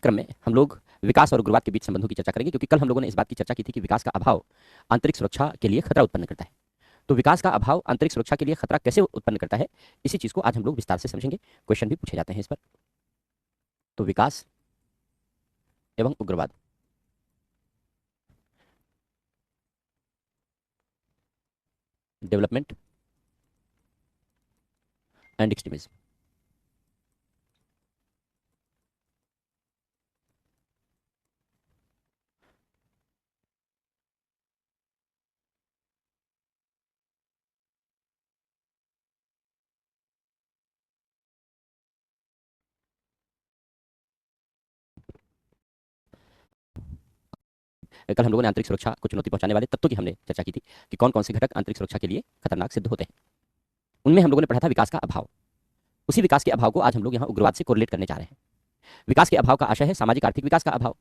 क्रम में हम लोग विकास और उग्रवाद के बीच संबंधों की चर्चा करेंगे, क्योंकि कल हम लोगों ने इस बात की चर्चा की थी कि विकास का अभाव आंतरिक सुरक्षा के लिए खतरा उत्पन्न करता है। तो विकास का अभाव आंतरिक सुरक्षा के लिए खतरा कैसे उत्पन्न करता है, इसी चीज को आज हम लोग विस्तार से समझेंगे। क्वेश्चन भी पूछे जाते हैं इस पर। तो विकास एवं उग्रवाद, डेवलपमेंट एंड एक्सट्रीमिज्म। कल हम लोगों ने आंतरिक सुरक्षा को चुनौती पहुंचाने वाले तत्वों की हमने चर्चा की थी कि कौन कौन से घटक आंतरिक सुरक्षा के लिए खतरनाक सिद्ध होते हैं। उनमें हम लोगों ने पढ़ा था विकास का अभाव। उसी विकास के अभाव को आज हम लोग यहाँ उग्रवाद से कोरिलेट करने जा रहे हैं। विकास के अभाव का आशय है सामाजिक आर्थिक विकास का अभाव,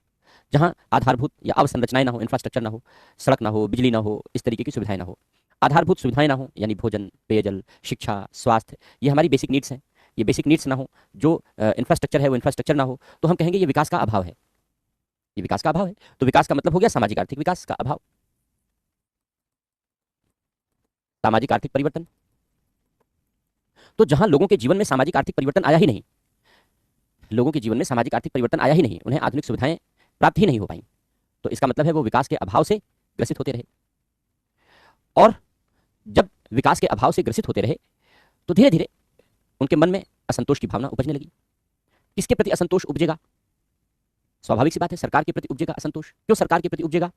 जहां आधारभूत या अवसंरचनाएं ना हो, इंफ्रास्ट्रक्चर ना हो, सड़क ना हो, बिजली ना हो, इस तरीके की सुविधाएं ना हो, आधारभूत सुविधाएं ना हो, यानी भोजन, पेयजल, शिक्षा, स्वास्थ्य, ये हमारी बेसिक नीड्स हैं। ये बेसिक नीड्स ना हो, जो इंफ्रास्ट्रक्चर है वो इंफ्रास्ट्रक्चर ना हो, तो हम कहेंगे ये विकास का अभाव है। ये विकास का अभाव है। तो विकास का मतलब हो गया सामाजिक आर्थिक विकास का अभाव। सामाजिक आर्थिक परिवर्तन, तो जहां लोगों के जीवन में सामाजिक आर्थिक परिवर्तन आया ही नहीं, लोगों के जीवन में सामाजिक आर्थिक परिवर्तन आया ही नहीं, उन्हें आधुनिक सुविधाएं प्राप्त ही नहीं हो पाई, तो इसका मतलब है वो विकास के अभाव से ग्रसित होते रहे। और जब विकास के अभाव से ग्रसित होते रहे तो धीरे धीरे उनके मन में असंतोष की भावना उपजने लगी। किसके प्रति असंतोष उपजेगा? स्वाभाविक सी बात है, सरकार के प्रति उपजेगा असंतोष। क्यों सरकार के प्रति उपजेगा?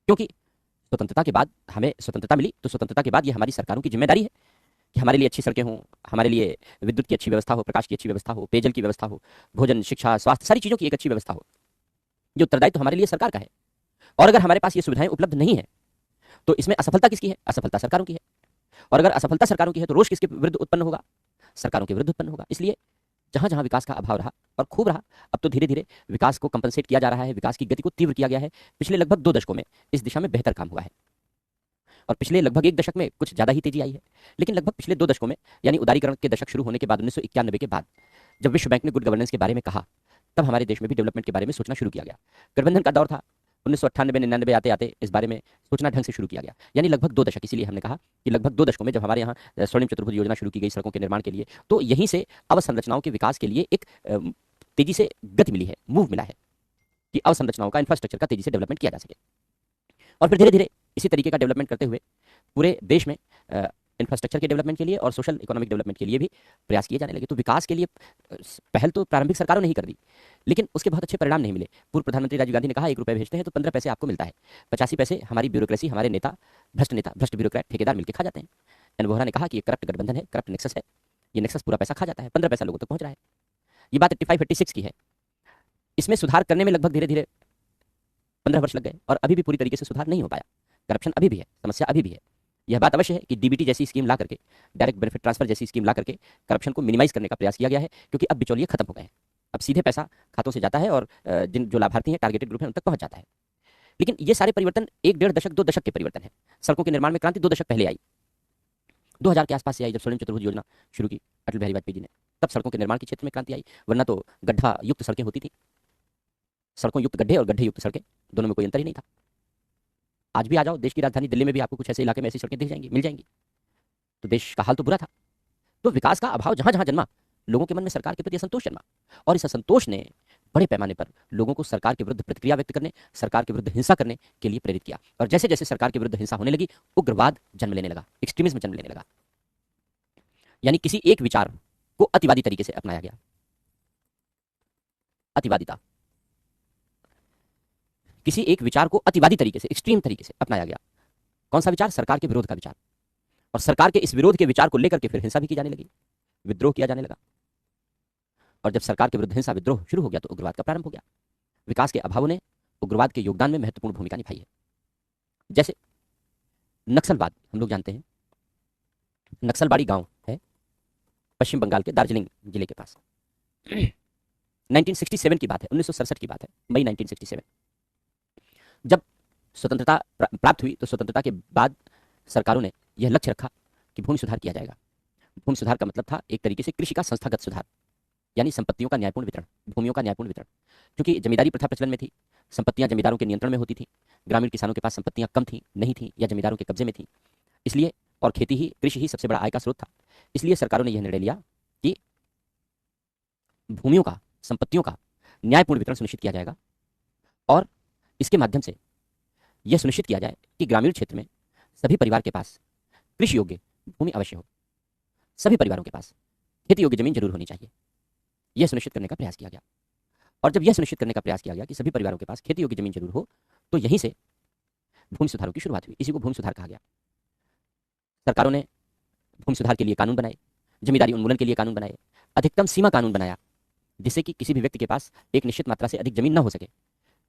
क्योंकि स्वतंत्रता के बाद हमें स्वतंत्रता मिली, तो स्वतंत्रता के बाद ये हमारी सरकारों की जिम्मेदारी है कि हमारे लिए अच्छी सड़कें हों, हमारे लिए विद्युत की अच्छी व्यवस्था हो, प्रकाश की अच्छी व्यवस्था हो, पेयजल की व्यवस्था हो, भोजन, शिक्षा, स्वास्थ्य, सारी चीज़ों की एक अच्छी व्यवस्था हो। ये उत्तरदायित्व तो हमारे लिए सरकार का है। और अगर हमारे पास ये सुविधाएं उपलब्ध नहीं है तो इसमें असफलता किसकी है? असफलता सरकारों की है। और अगर असफलता सरकारों की है तो रोष किसके विरुद्ध उत्पन्न होगा? सरकारों के विरुद्ध उत्पन्न होगा। इसलिए जहां जहां विकास का अभाव रहा और खूब रहा, अब तो धीरे धीरे विकास को कंपनसेट किया जा रहा है, विकास की गति को तीव्र किया गया है। पिछले लगभग 2 दशकों में इस दिशा में बेहतर काम हुआ है, और पिछले लगभग 1 दशक में कुछ ज्यादा ही तेजी आई है। लेकिन लगभग पिछले 2 दशकों में, यानी उदारीकरण के दशक शुरू होने के बाद 1991 के बाद, जब विश्व बैंक ने गुड गवर्नेंस के बारे में कहा, तब हमारे देश में भी डेवलपमेंट के बारे में सोचना शुरू किया गया। गठबंधन का दौर था, 1998-99 आते आते इस बारे में सोचना ढंग से शुरू किया गया, यानी लगभग 2 दशक। इसीलिए हमने कहा कि लगभग 2 दशकों में जब हमारे यहाँ स्वर्णिम चतुर्भुज योजना शुरू की गई सड़कों के निर्माण के लिए, तो यहीं से अवसंरचनाओं के विकास के लिए एक तेजी से गति मिली है, मूव मिला है कि अवसंरचनाओं का, इंफ्रास्ट्रक्चर का तेजी से डेवलपमेंट किया जा सके। और फिर धीरे धीरे इसी तरीके का डेवलपमेंट करते हुए पूरे देश में इंफ्रास्ट्रक्चर के डेवलपमेंट के लिए और सोशल इकोनॉमिक डेवलपमेंट के लिए भी प्रयास किए जाने लगे। तो विकास के लिए पहल तो प्रारंभिक सरकारों ने ही कर दी, लेकिन उसके बहुत अच्छे परिणाम नहीं मिले। पूर्व प्रधानमंत्री राजीव गांधी ने कहा 1 रुपये भेजते हैं तो 15 पैसे आपको मिलता है, 85 पैसे हमारी ब्यूरोक्रेसी, हमारे नेता, भ्रष्ट ब्यूरोक्रेट, ठेकेदार मिलकर खा जाते हैं। एन वोहरा ने कहा कि ये करप्ट गठबंधन है, करप्ट नेक्सस है, ये नेक्सस पूरा पैसा खा जाता है, 15 पैसा लोगों तक पहुंच रहा है। ये बात 85-86 की है। इसमें सुधार करने में लगभग धीरे धीरे 15 वर्ष लग गए और अभी भी पूरी तरीके से सुधार नहीं हो पाया। करप्शन अभी भी है, समस्या अभी भी है। यह बात अवश्य है कि डीबीटी जैसी स्कीम ला करके, डायरेक्ट बेनिफिट ट्रांसफर जैसी स्कीम ला करके करप्शन को मिनिमाइज करने का प्रयास किया गया है, क्योंकि अब बिचौलिए खत्म हो गए हैं। अब सीधे पैसा खातों से जाता है और जिन जो लाभार्थी हैं, टारगेटेड ग्रुप हैं, उन तक पहुंच जाता है। लेकिन ये सारे परिवर्तन 1-1.5 दशक, 2 दशक के परिवर्तन है। सड़कों के निर्माण में क्रांति 2 दशक पहले आई, 2000 के आसपास से आई, जब स्वर्णिम चतुर्भुज योजना शुरू की अटल बिहारी वाजपेयी जी ने, तब सड़कों के निर्माण के क्षेत्र में क्रांति आई। वरना तो गड्ढा युक्त सड़कें होती थी, सड़कों युक्त गड्ढे और गड्ढे युक्त सड़कें, दोनों में कोई अंतर ही नहीं था। आज भी आ जाओ, देश की राजधानी दिल्ली में भी आपको कुछ ऐसे इलाके में ऐसी सड़कें दिख जाएंगी, मिल जाएंगी। तो देश का हाल तो बुरा था। तो विकास का अभाव जहां जहां जन्मा, लोगों के मन में सरकार के प्रति असंतोष जन्मा, और इस असंतोष ने बड़े पैमाने पर लोगों को सरकार के विरुद्ध प्रतिक्रिया व्यक्त करने, सरकार के विरुद्ध हिंसा करने के लिए प्रेरित किया। और जैसे जैसे सरकार के विरुद्ध हिंसा होने लगी, उग्रवाद जन्म लेने लगा, एक्सट्रीमिज्म जन्म लेने लगा। यानी किसी एक विचार को अतिवादी तरीके से अपनाया गया। अतिवादिता, किसी एक विचार को अतिवादी तरीके से, एक्सट्रीम तरीके से अपनाया गया। कौन सा विचार? सरकार के विरोध का विचार। और सरकार के इस विरोध के विचार को लेकर के फिर हिंसा भी की जाने लगी, विद्रोह किया जाने लगा। और जब सरकार के विरुद्ध हिंसा, विद्रोह शुरू हो गया, तो उग्रवाद का प्रारंभ हो गया। विकास के अभाव ने उग्रवाद के योगदान में महत्वपूर्ण भूमिका निभाई है। जैसे नक्सलवाद, हम लोग जानते हैं, नक्सलबाड़ी गांव है पश्चिम बंगाल के दार्जिलिंग जिले के पास। 1967 की बात है, 1967 की बात है, मई 1967। जब स्वतंत्रता प्राप्त हुई, तो स्वतंत्रता के बाद सरकारों ने यह लक्ष्य रखा कि भूमि सुधार किया जाएगा। भूमि सुधार का मतलब था एक तरीके से कृषि का संस्थागत सुधार। यानी संपत्तियों का न्यायपूर्ण वितरण, भूमियों का न्यायपूर्ण वितरण। क्योंकि जमींदारी प्रथा प्रचलन में थी, संपत्तियां जमींदारों के नियंत्रण में होती थी, ग्रामीण किसानों के पास संपत्तियां कम थी, नहीं थी या जमींदारों के कब्जे में थी, इसलिए और खेती ही, कृषि ही सबसे बड़ा आय का स्रोत था। इसलिए सरकारों ने यह निर्णय लिया कि भूमियों का, संपत्तियों का न्यायपूर्ण वितरण सुनिश्चित किया जाएगा और इसके माध्यम से यह सुनिश्चित किया जाए कि ग्रामीण क्षेत्र में सभी परिवार के पास कृषि योग्य भूमि अवश्य हो, सभी परिवारों के पास खेती योग्य जमीन जरूर होनी चाहिए। यह सुनिश्चित करने का प्रयास किया गया। और जब यह सुनिश्चित करने का प्रयास किया गया कि सभी परिवारों के पास खेती योग्य जमीन जरूर हो, तो यहीं से भूमि सुधारों की शुरुआत हुई। इसी को भूमि सुधार कहा गया। सरकारों ने भूमि सुधार के लिए कानून बनाए, जमींदारी उन्मूलन के लिए कानून बनाए, अधिकतम सीमा कानून बनाया, जिससे कि किसी भी व्यक्ति के पास एक निश्चित मात्रा से अधिक जमीन न हो सके।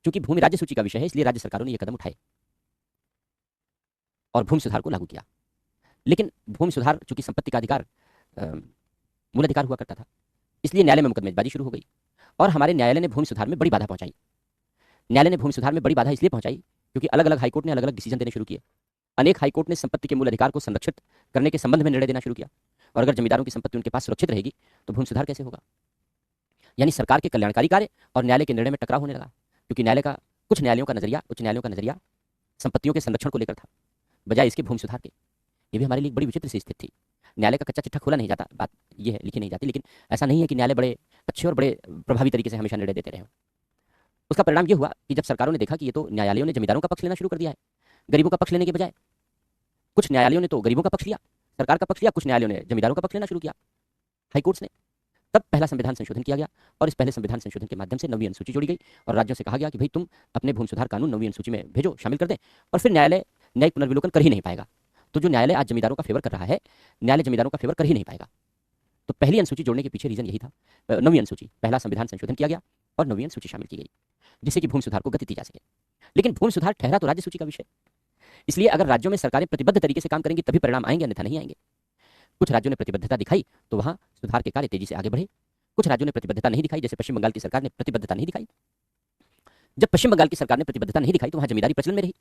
क्योंकि भूमि राज्य सूची का विषय है, इसलिए राज्य सरकारों ने यह कदम उठाए और भूमि सुधार को लागू किया। लेकिन भूमि सुधार चूंकि संपत्ति का अधिकार मूल अधिकार हुआ करता था, इसलिए न्यायालय में मुकदमेबाजी शुरू हो गई और हमारे न्यायालय ने भूमि सुधार में बड़ी बाधा पहुंचाई। न्यायालय ने भूमि सुधार में बड़ी बाधा इसलिए पहुंचाई क्योंकि अलग अलग हाईकोर्ट ने अलग अलग डिसीजन देने शुरू किए। अनेक हाईकोर्ट ने संपत्ति के मूल अधिकार को संरक्षित करने के संबंध में निर्णय देना शुरू किया। और अगर जमींदारों की संपत्ति उनके पास सुरक्षित रहेगी तो भूमि सुधार कैसे होगा? यानी सरकार के कल्याणकारी कार्य और न्यायालय के निर्णय में टकराव होने लगा, क्योंकि न्यायालय का, कुछ न्यायालयों का नजरिया, उच्च न्यायालयों का नजरिया संपत्तियों के संरक्षण को लेकर था, बजाय इसके भूमि सुधार के। ये भी हमारे लिए बड़ी विचित्र सी स्थिति थी। न्यायालय का कच्चा चिट्ठा खोला नहीं जाता, बात यह है, लिखी नहीं जाती। लेकिन ऐसा नहीं है कि न्यायालय बड़े अच्छे और बड़े प्रभावी तरीके से हमेशा निर्णय देते रहे। उसका परिणाम यह हुआ कि जब सरकारों ने देखा कि ये तो न्यायालयों ने जमींदारों का पक्ष लेना शुरू कर दिया है, गरीबों का पक्ष लेने के बजाय। कुछ न्यायालयों ने तो गरीबों का पक्ष लिया, सरकार का पक्ष लिया, कुछ न्यायालयों ने जमींदारों का पक्ष लेना शुरू किया, हाईकोर्ट्स ने। तब पहला संविधान संशोधन किया गया और इस पहले संविधान संशोधन के माध्यम से 9वीं अनुसूची जोड़ी गई और राज्यों से कहा गया कि भाई तुम अपने भूमि सुधार कानून 9वीं अनुसूची में भेजो, शामिल कर दें। और फिर न्यायालय न्यायिक पुनर्विलोकन कर ही नहीं पाएगा। तो जो न्यायालय आज जमींदारों का फेवर कर रहा है, न्यायालय जमींदारों का फेवर कर ही नहीं पाएगा। तो पहली अनुसूची जोड़ने के पीछे रीजन यही था। 9वीं अनुसूची, पहला संविधान संशोधन किया गया और 9वीं अनुसूची शामिल की गई, जिससे कि भूमि सुधार को गति दी जा सके। लेकिन भूमि सुधार ठहरा तो राज्य सूची का विषय, इसलिए अगर राज्यों में सरकारें प्रतिबद्ध तरीके से काम करेंगी तभी परिणाम आएंगे, अन्यथा नहीं आएंगे। कुछ राज्यों ने प्रतिबद्धता दिखाई तो वहां सुधार के कार्य तेजी से आगे बढ़े। कुछ राज्यों ने प्रतिबद्धता नहीं दिखाई, जैसे पश्चिम बंगाल की सरकार ने प्रतिबद्धता नहीं दिखाई। जब पश्चिम बंगाल की सरकार ने प्रतिबद्धता नहीं दिखाई तो वहां जमींदारी प्रचलन में रही।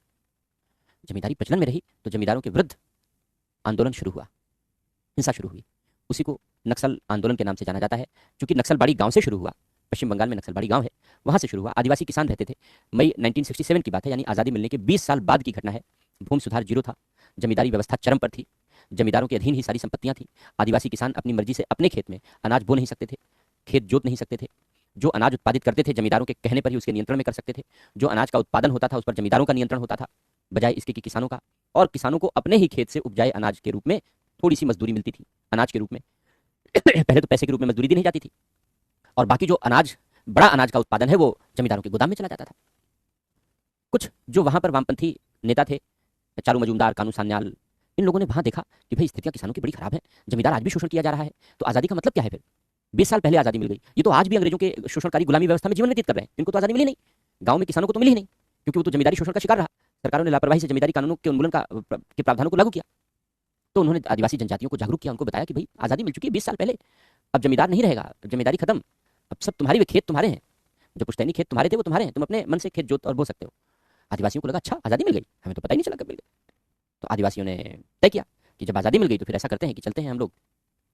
जमींदारी प्रचलन में रही तो जमींदारों के विरुद्ध आंदोलन शुरू हुआ, हिंसा शुरू हुई। उसी को नक्सल आंदोलन के नाम से जाना जाता है, क्योंकि नक्सलबाड़ी गांव से शुरू हुआ। पश्चिम बंगाल में नक्सलबाड़ी गांव है, वहां से शुरू हुआ। आदिवासी किसान रहते थे। मई 1967 की बात है, यानी आज़ादी मिलने के 20 साल बाद की घटना है। भूमि सुधार जीरो था, जमींदारी व्यवस्था चरम पर थी, जमींदारों के अधीन ही सारी संपत्तियां थी। आदिवासी किसान अपनी मर्जी से अपने खेत में अनाज बो नहीं सकते थे, खेत जोत नहीं सकते थे। जो अनाज उत्पादित करते थे जमींदारों के कहने पर ही उसके नियंत्रण में कर सकते थे। जो अनाज का उत्पादन होता था उस पर जमींदारों का नियंत्रण होता था, बजाय इसके कि किसानों का। और किसानों को अपने ही खेत से उपजाए अनाज के रूप में थोड़ी सी मजदूरी मिलती थी, अनाज के रूप में। पहले तो पैसे के रूप में मजदूरी दी नहीं जाती थी, और बाकी जो अनाज, बड़ा अनाज का उत्पादन है, वो जमींदारों के गोदाम में चला जाता था। कुछ जो वहां पर वामपंथी नेता थे, चारू मजूमदार, कानू सान्याल, इन लोगों ने वहां देखा कि भाई स्थितियां किसानों की बड़ी खराब है, जमींदार आज भी शोषण किया जा रहा है, तो आजादी का मतलब क्या है? फिर 20 साल पहले आजादी मिल गई, ये तो आज भी अंग्रेजों के शोषणकारी गुलामी व्यवस्था में जीवन व्यतीत कर रहे हैं। इनको तो आजादी मिली नहीं, गांव में किसानों को तो मिली ही नहीं, क्योंकि वो तो जमींदारी शोषण का शिकार रहा। सरकारों ने लापरवाही से जमींदारी कानूनों के उन्मूलन के प्रावधानों को लागू किया। तो उन्होंने आदिवासी जनजातियों को जागरूक किया, उनको बताया कि भाई आजादी मिल चुकी है 20 साल पहले, अब जमींदार नहीं रहेगा, जमींदारी खत्म, अब सब तुम्हारी, वे खेत तुम्हारे हैं, जो पुश्तैनी खेत तुम्हारे थे वो तुम्हारे हैं, तुम अपने मन से खेत जोत और बो सकते हो। आदिवासियों को लगा अच्छा आजादी मिल गई, हमें तो पता ही नहीं चला कब मिल गई। तो आदिवासियों ने तय किया कि जब आजादी मिल गई तो फिर ऐसा करते हैं कि चलते हैं हम लोग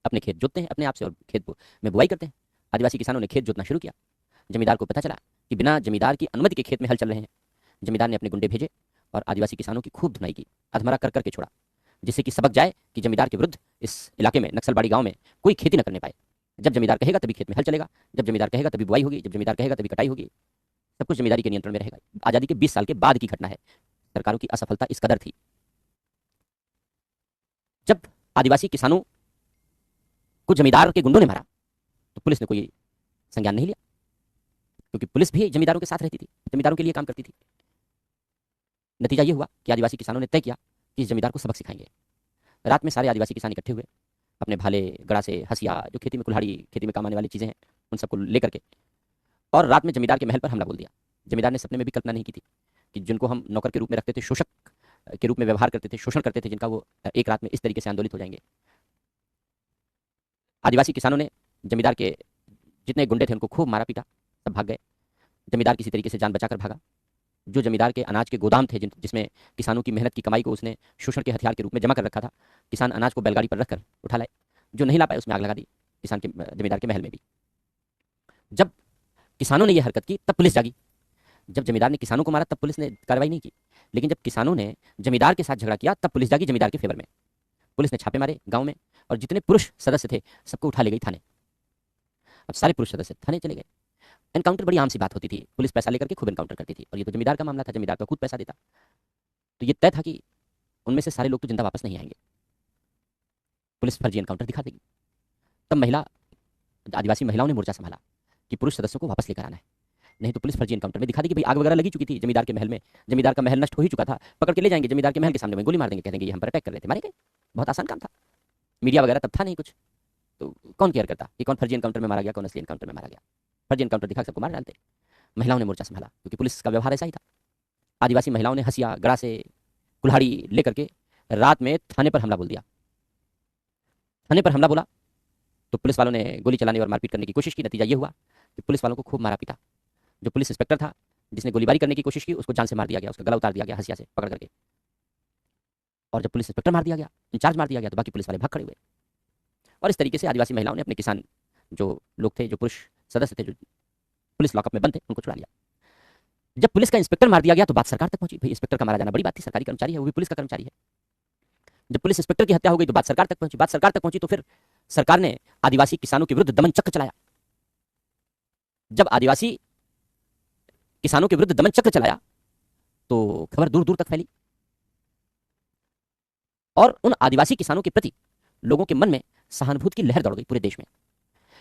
अपने खेत जोतते हैं अपने आप से और खेत में बुआई करते हैं। आदिवासी किसानों ने खेत जोतना शुरू किया। जमींदार को पता चला कि बिना जमींदार की अनुमति के खेत में हल चल रहे हैं। जमींदार ने अपने गुंडे भेजे और आदिवासी किसानों की खूब धुनाई की, अधमरा कर करके छोड़ा, जिससे कि सबक जाए कि जमींदार के विरुद्ध इस इलाके में, नक्सलबाड़ी गांव में, कोई खेती न करने पाए। जब जमींदार कहेगा तभी खेत में हल चलेगा, जब जमींदार कहेगा तभी बुआई होगी, जब जमींदार कहेगा तभी कटाई होगी, सब कुछ जमींदारी के नियंत्रण में रहेगा। आजादी के 20 साल के बाद की घटना है। सरकारों की असफलता इस कदर थी। जब आदिवासी किसानों को जमींदार के गुंडों ने मारा तो पुलिस ने कोई संज्ञान नहीं लिया, क्योंकि पुलिस भी जमींदारों के साथ रहती थी, जमींदारों के लिए काम करती थी। नतीजा ये हुआ कि आदिवासी किसानों ने तय किया कि इस जमींदार को सबक सिखाएंगे। रात में सारे आदिवासी किसान इकट्ठे हुए, अपने भाले, गड़ासे, हसिया, जो खेती में कुल्हाड़ी, खेती में काम आने वाली चीजें हैं, उन सबको लेकर के, और रात में जमींदार के महल पर हमला बोल दिया। जमींदार ने सपने में भी कल्पना नहीं की थी कि जिनको हम नौकर के रूप में रखते थे, शोषक के रूप में व्यवहार करते थे, शोषण करते थे, जिनका वो एक रात में इस तरीके से आंदोलित हो जाएंगे। आदिवासी किसानों ने जमींदार के जितने गुंडे थे उनको खूब मारा पीटा, सब भाग गए। जमींदार किसी तरीके से जान बचाकर भागा। जो जमींदार के अनाज के गोदाम थे, जिसमें किसानों की मेहनत की कमाई को उसने शोषण के हथियार के रूप में जमा कर रखा था, किसान अनाज को बैलगाड़ी पर रखकर उठा लाए। जो नहीं ला पाए उसमें आग लगा दी, किसान के, जमींदार के महल में भी। जब किसानों ने यह हरकत की तब पुलिस जागी। जब जमींदार ने किसानों को मारा तब पुलिस ने कार्रवाई नहीं की। लेकिन जब किसानों ने जमींदार के साथ झगड़ा किया तब पुलिस जागी जमींदार के फेवर में। पुलिस ने छापे मारे गांव में और जितने पुरुष सदस्य थे सबको उठा ले गई थाने। अब सारे पुरुष सदस्य थाने चले गए। एनकाउंटर बड़ी आम सी बात होती थी, पुलिस पैसा लेकर के खूब एनकाउंटर करती थी और ये तो जमींदार का मामला था, जमींदार तो खुद पैसा देता। तो ये तय था कि उनमें से सारे लोग तो जिंदा वापस नहीं आएंगे, पुलिस फर्जी एनकाउंटर दिखा देगी। तब आदिवासी महिलाओं ने मोर्चा संभाला कि पुरुष सदस्यों को वापस लेकर आना है, नहीं तो पुलिस फर्जी एनकाउंटर में दिखा देगी। भाई आग वगैरह लगी चुकी थी जमींदार के महल में, जमींदार का महल नष्ट हो ही चुका था, पकड़ के ले जाएंगे जमींदार के महल के सामने में गोली मार देंगे, कह देंगे ये हम पर अटैक कर रहे थे, मारे गए। बहुत आसान काम था, मीडिया वगैरह तब था नहीं कुछ, तो कौन केयर करता कि कौन फर्जी एनकाउंटर में मारा गया, कौन असली एनकाउंटर में मारा गया। फर्जी एनकाउंटर दिखा सबको मार डालते। महिलाओं ने मोर्चा संभाला क्योंकि पुलिस का व्यवहार ऐसा ही था। आदिवासी महिलाओं ने हसिया गड़ासे कुल्हाड़ी लेकर के रात में थाने पर हमला बोल दिया। थाने पर हमला बोला तो पुलिस वालों ने गोली चलाने और मारपीट करने की कोशिश की। नतीजा ये हुआ कि पुलिस वालों को खूब मारा पीटा। जो पुलिस इंस्पेक्टर था जिसने गोलीबारी करने की कोशिश की उसको जान से मार दिया गया, उसका गला उतार दिया गया हसिया से पकड़ करके। और जब पुलिस इंस्पेक्टर मार दिया गया, इंचार्ज मार दिया गया, तो बाकी पुलिस वाले भाग खड़े हुए। और इस तरीके से आदिवासी महिलाओं ने अपने किसान जो लोग थे, जो पुरुष सदस्य थे, जो पुलिस लॉकअप में बंद थे, उनको छुड़ा लिया। जब पुलिस का इंस्पेक्टर मार दिया गया तो बात सरकार तक पहुंची। भाई इंस्पेक्टर का मारा जाना बड़ी बात थी, सरकारी कर्मचारी है, वो भी पुलिस का कर्मचारी है। जब पुलिस इंस्पेक्टर की हत्या हो गई तो बात सरकार तक पहुंची। बात सरकार तक पहुंची तो फिर सरकार ने आदिवासी किसानों के विरुद्ध दमन चक्र चलाया। जब आदिवासी किसानों के विरुद्ध दमन चक्र चलाया तो खबर दूर दूर तक फैली और उन आदिवासी किसानों के प्रति लोगों के मन में सहानुभूति की लहर दौड़ गई पूरे देश में।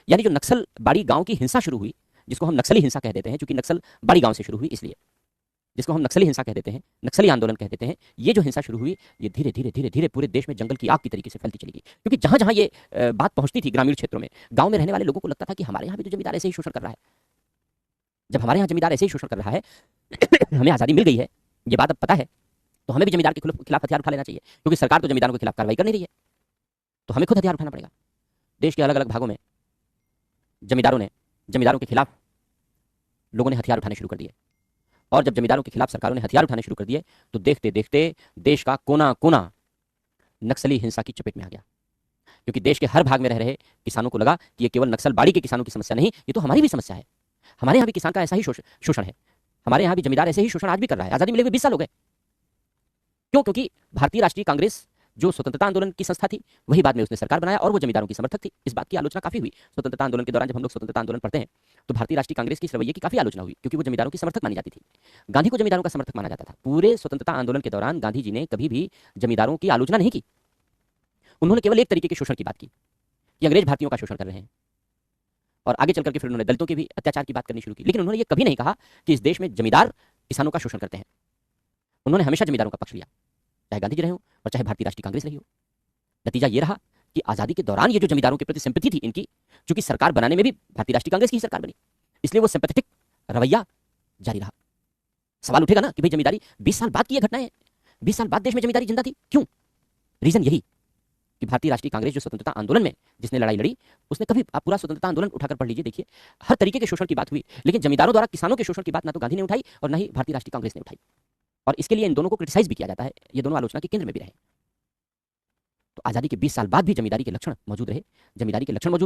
यानी जो नक्सल बाड़ी गांव की हिंसा शुरू हुई, जिसको हम नक्सली हिंसा कह देते हैं, क्योंकि नक्सल बाड़ी गांव से शुरू हुई इसलिए, जिसको हम नक्सली हिंसा कह देते हैं, नक्सली आंदोलन कह देते हैं, ये जो हिंसा शुरू हुई ये धीरे धीरे धीरे धीरे पूरे देश में जंगल की आग की तरीके से फैलती चली गई। क्योंकि जहां जहां ये बात पहुंचती थी ग्रामीण क्षेत्रों में, गांव में रहने वाले लोगों को लगता था कि हमारे यहाँ भी तो जमींदार ऐसे ही शोषण कर रहा है। जब हमारे यहाँ जमींदार ऐसे ही शोषण कर रहा है, हमें आज़ादी मिल गई है, ये बात अब पता है, तो हमें भी जमींदार के खिलाफ हथियार उठा लेना चाहिए। क्योंकि सरकार तो जमींदारों के खिलाफ कार्रवाई कर नहीं रही है, तो हमें खुद हथियार उठाना पड़ेगा। देश के अलग अलग भागों में जमींदारों के खिलाफ लोगों ने हथियार उठाने शुरू कर दिए। और जब जमींदारों के खिलाफ सरकारों ने हथियार उठाने शुरू कर दिए तो देखते देखते देश का कोना कोना नक्सली हिंसा की चपेट में आ गया। क्योंकि देश के हर भाग में रह रहे किसानों को लगा कि ये केवल नक्सलबाड़ी के किसानों की समस्या नहीं, ये तो हमारी भी समस्या है। हमारे यहाँ भी किसान का ऐसा ही शोषण है, हमारे यहाँ भी जमींदार ऐसे ही शोषण आज भी कर रहा है। आजादी मिले हुए 20 साल हो गए। क्यों? क्योंकि भारतीय राष्ट्रीय कांग्रेस जो स्वतंत्रता आंदोलन की संस्था थी, वही बाद में उसने सरकार बनाया और वो जमींदारों की समर्थक थी। इस बात की आलोचना काफी हुई स्वतंत्रता आंदोलन के दौरान। जब हम लोग स्वतंत्रता आंदोलन पढ़ते हैं तो भारतीय राष्ट्रीय कांग्रेस की इस रवैये की काफी आलोचना हुई, क्योंकि वो जमींदारों की समर्थक मानी जाती थी। गांधी को जमींदारों का समर्थक माना जाता था। पूरे स्वतंत्रता आंदोलन के दौरान गांधी जी ने कभी भी जमींदारों की आलोचना नहीं की। उन्होंने केवल एक तरीके के शोषण की बात की कि अंग्रेज भारतीयों का शोषण कर रहे हैं, और आगे चलकर के फिर उन्होंने दलितों के भी अत्याचार की बात करनी शुरू की। लेकिन उन्होंने ये कभी नहीं कहा कि इस देश में जमींदार किसानों का शोषण करते हैं। उन्होंने हमेशा जमींदारों का पक्ष लिया, चाहे गांधी जी रहे हो और चाहे भारतीय राष्ट्रीय कांग्रेस रही हो। नतीजा ये रहा कि आजादी के दौरान ये जो जमींदारों के प्रति सिंपैथी थी इनकी, चूंकि सरकार बनाने में भी भारतीय राष्ट्रीय कांग्रेस की ही सरकार बनी, इसलिए वो सिंपैथेटिक रवैया जारी रहा। सवाल उठेगा ना कि भाई जमींदारी 20 साल बाद की ये घटनाएं हैं, 20 साल बाद देश में जमींदारी जिंदा थी, क्यों? रीजन यही कि भारतीय राष्ट्रीय कांग्रेस जो स्वतंत्रता आंदोलन में जिसने लड़ाई लड़ी, उसने कभी, आप पूरा स्वतंत्रता आंदोलन उठाकर पढ़ लीजिए, देखिए हर तरीके के शोषण की बात हुई, लेकिन जमींदारों द्वारा किसानों के शोषण की बात ना तो गांधी ने उठाई और ना ही भारतीय राष्ट्रीय कांग्रेस ने उठाई। और इसके लिए इन दोनों को क्रिटिसाइज भी किया जाता है, ये दोनों आलोचना के केंद्र में भी रहे। तो आजादी के 20 साल बाद भी जमींदारी के लक्षण मौजूद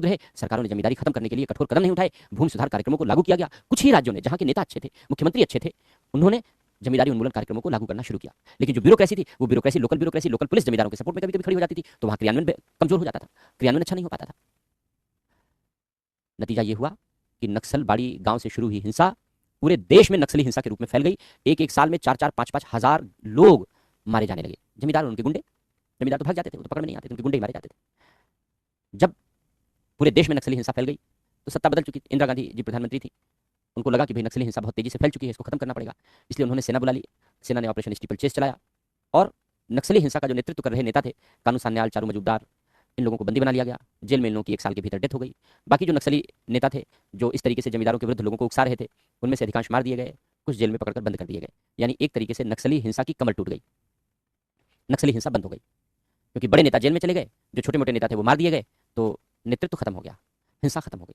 रहे, सरकारों ने जमींदारी खत्म करने के लिए कठोर कदम नहीं उठाए, भूमि सुधार कार्यक्रमों को लागू किया गया। कुछ ही राज्यों ने, जहां के नेता अच्छे थे, मुख्यमंत्री अच्छे थे, उन्होंने जमींदारी उन्मूलन कार्यक्रमों को लागू करना शुरू किया। लेकिन जो ब्यूरोक्रेसी थी, वो ब्यूरोक्रेसी, लोकल पुलिस जमींदारों के सपोर्ट में कभी कभी खड़ी हो जाती थी, तो वहां क्रियान्वयन कमजोर हो जाता था, क्रियान्वयन अच्छा नहीं हो पाता था। नतीजा ये हुआ कि नक्सलबाड़ी गांव से शुरू हुई हिंसा पूरे देश में नक्सली हिंसा के रूप में फैल गई। एक साल में 4-4, 5-5 हजार लोग मारे जाने लगे। जमींदार और उनके गुंडे, जमींदार तो भाग जाते थे, वो तो पकड़ में नहीं आते थे, उनके गुंडे ही मारे जाते थे। जब पूरे देश में नक्सली हिंसा फैल गई तो सत्ता बदल चुकी। इंदिरा गांधी जी प्रधानमंत्री थी, उनको लगा कि भाई नक्सली हिंसा बहुत तेजी से फैल चुकी है, इसको खत्म करना पड़ेगा। इसलिए उन्होंने सेना बुला ली। सेना ने ऑपरेशन स्टीपल चेस चलाया और नक्सली हिंसा का जो नेतृत्व कर रहे नेता थे, कानू सान्याल, चारू मजूमदार, इन लोगों को बंदी बना लिया गया। जेल में इन लोगों की 1 साल के भीतर डेथ हो गई। बाकी जो नक्सली नेता थे, जो इस तरीके से जमींदारों के विरुद्ध लोगों को उकसा रहे थे, उनमें से अधिकांश मार दिए गए, कुछ जेल में पकड़कर बंद कर दिए गए। यानी एक तरीके से नक्सली हिंसा की कमर टूट गई, नक्सली हिंसा बंद हो गई। क्योंकि बड़े नेता जेल में चले गए, जो छोटे मोटे नेता थे वो मार दिए गए, तो नेतृत्व खत्म हो गया, हिंसा खत्म हो गई,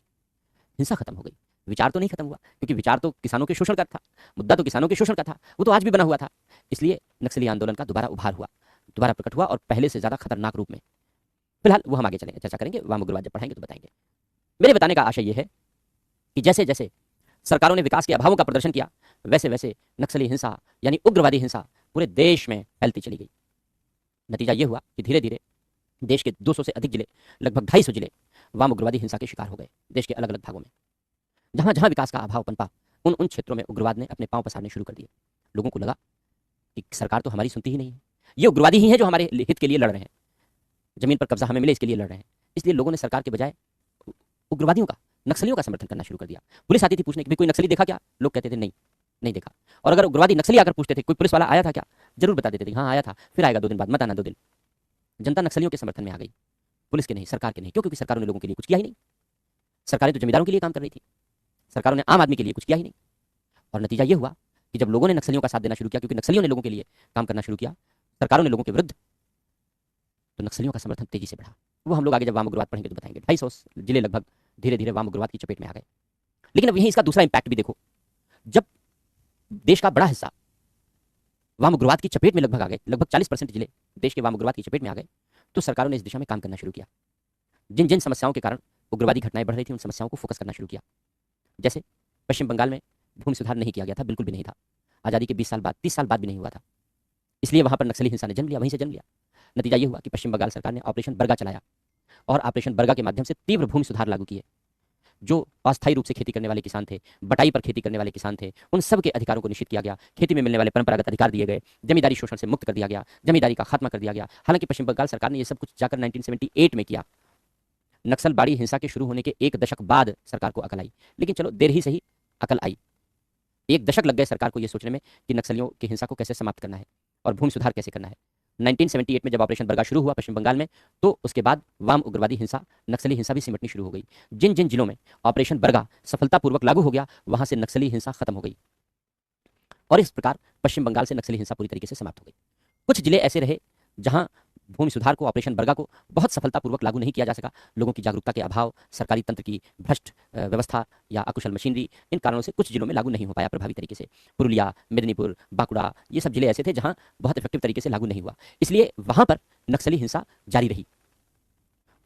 हिंसा खत्म हो गई। विचार तो नहीं खत्म हुआ, क्योंकि विचार तो किसानों के शोषण का था, मुद्दा तो किसानों के शोषण का था, वो तो आज भी बना हुआ था। इसलिए नक्सली आंदोलन का दोबारा उभार हुआ, दोबारा प्रकट हुआ, और पहले से ज्यादा खतरनाक रूप में। फिलहाल वो हम आगे चलेंगे, चर्चा करेंगे, वाम उग्रवाद जब पढ़ाएंगे तो बताएंगे। मेरे बताने का आशय ये है कि जैसे जैसे सरकारों ने विकास के अभावों का प्रदर्शन किया, वैसे वैसे नक्सली हिंसा यानी उग्रवादी हिंसा पूरे देश में फैलती चली गई। नतीजा ये हुआ कि धीरे धीरे देश के 200 से अधिक जिले, लगभग 250 जिले वाम उग्रवादी हिंसा के शिकार हो गए। देश के अलग अलग भागों में जहां जहां विकास का अभाव पनपा, उन उन क्षेत्रों में उग्रवाद ने अपने पांव पसारने शुरू कर दिए। लोगों को लगा कि सरकार तो हमारी सुनती ही नहीं है, ये उग्रवादी ही है जो हमारे हित के लिए लड़ रहे हैं, जमीन पर कब्जा हमें मिले इसके लिए लड़ रहे हैं। इसलिए लोगों ने सरकार के बजाय उग्रवादियों का, नक्सलियों का समर्थन करना शुरू कर दिया। पुलिस आती थी पूछने कि कोई नक्सली देखा क्या? लोग कहते थे नहीं, नहीं देखा। और अगर उग्रवादी नक्सली आकर पूछते थे कोई पुलिस वाला आया था क्या, जरूर बता देते थे हाँ आया था, फिर आएगा 2 दिन बाद, मत आना 2 दिन। जनता नक्सलियों के समर्थन में आ गई, पुलिस के नहीं, सरकार के नहीं। क्यों? क्योंकि सरकारों ने लोगों के लिए कुछ किया ही नहीं। सरकारें तो जमींदारों के लिए काम कर रही थी, सरकारों ने आम आदमी के लिए कुछ किया ही नहीं। और नतीजा ये हुआ कि जब लोगों ने नक्सलियों का साथ देना शुरू किया, क्योंकि नक्सलियों ने लोगों के लिए काम करना शुरू किया, सरकारों ने लोगों के विरुद्ध, तो नक्सलियों का समर्थन तेजी से बढ़ा। वो हम लोग आगे जब वाम उग्रवाद पढ़ेंगे तो बताएंगे। 250 जिले लगभग धीरे धीरे वाम उग्रवाद की चपेट में आ गए। लेकिन अब यहीं इसका दूसरा इंपैक्ट भी देखो, जब देश का बड़ा हिस्सा वाम उग्रवाद की चपेट में लगभग आ गए, लगभग 40% जिले देश के वाम उग्रवाद की चपेट में आ गए, तो सरकारों ने इस दिशा में काम करना शुरू किया। जिन जिन समस्याओं के कारण उग्रवादी घटनाएं बढ़ रही थी, उन समस्याओं को फोकस करना शुरू किया। जैसे पश्चिम बंगाल में भूमि सुधार नहीं किया गया था, बिल्कुल भी नहीं था। आज़ादी के 20 साल बाद, 30 साल बाद भी नहीं हुआ था। इसलिए वहां पर नक्सली हिंसा ने जन्म लिया, वहीं से जन्म लिया। नतीजा ये हुआ कि पश्चिम बंगाल सरकार ने ऑपरेशन बरगा चलाया और ऑपरेशन बरगा के माध्यम से तीव्र भूमि सुधार लागू किए। जो अस्थायी रूप से खेती करने वाले किसान थे, बटाई पर खेती करने वाले किसान थे, उन सब के अधिकारों को निश्चित किया गया। खेती में मिलने वाले परंपरागत अधिकार दिए गए, जमींदारी शोषण से मुक्त कर दिया गया, जमींदारी का खात्मा कर दिया गया। हालांकि पश्चिम बंगाल सरकार ने यह सब कुछ जाकर 1978 में किया। नक्सलबाड़ी हिंसा के शुरू होने के 1 दशक बाद सरकार को अकल आई, लेकिन चलो देर ही सही अकल आई। 1 दशक लग गए सरकार को यह सोचने में कि नक्सलियों की हिंसा को कैसे समाप्त करना है और भूमि सुधार कैसे करना है। 1978 में जब ऑपरेशन बरगा शुरू हुआ पश्चिम बंगाल में, तो उसके बाद वाम उग्रवादी हिंसा, नक्सली हिंसा भी सिमटनी शुरू हो गई। जिन जिन जिलों में ऑपरेशन बरगा सफलतापूर्वक लागू हो गया, वहां से नक्सली हिंसा खत्म हो गई और इस प्रकार पश्चिम बंगाल से नक्सली हिंसा पूरी तरीके से समाप्त हो गई। कुछ जिले ऐसे रहे जहां भूमि सुधार को, ऑपरेशन बरगा को बहुत सफलतापूर्वक लागू नहीं किया जा सका। लोगों की जागरूकता के अभाव, सरकारी तंत्र की भ्रष्ट व्यवस्था या अकुशल मशीनरी, इन कारणों से कुछ जिलों में लागू नहीं हो पाया प्रभावी तरीके से। पुरुलिया, मेदिनीपुर, बांकुड़ा, ये सब जिले ऐसे थे जहां बहुत इफेक्टिव तरीके से लागू नहीं हुआ। इसलिए वहां पर नक्सली हिंसा जारी रही,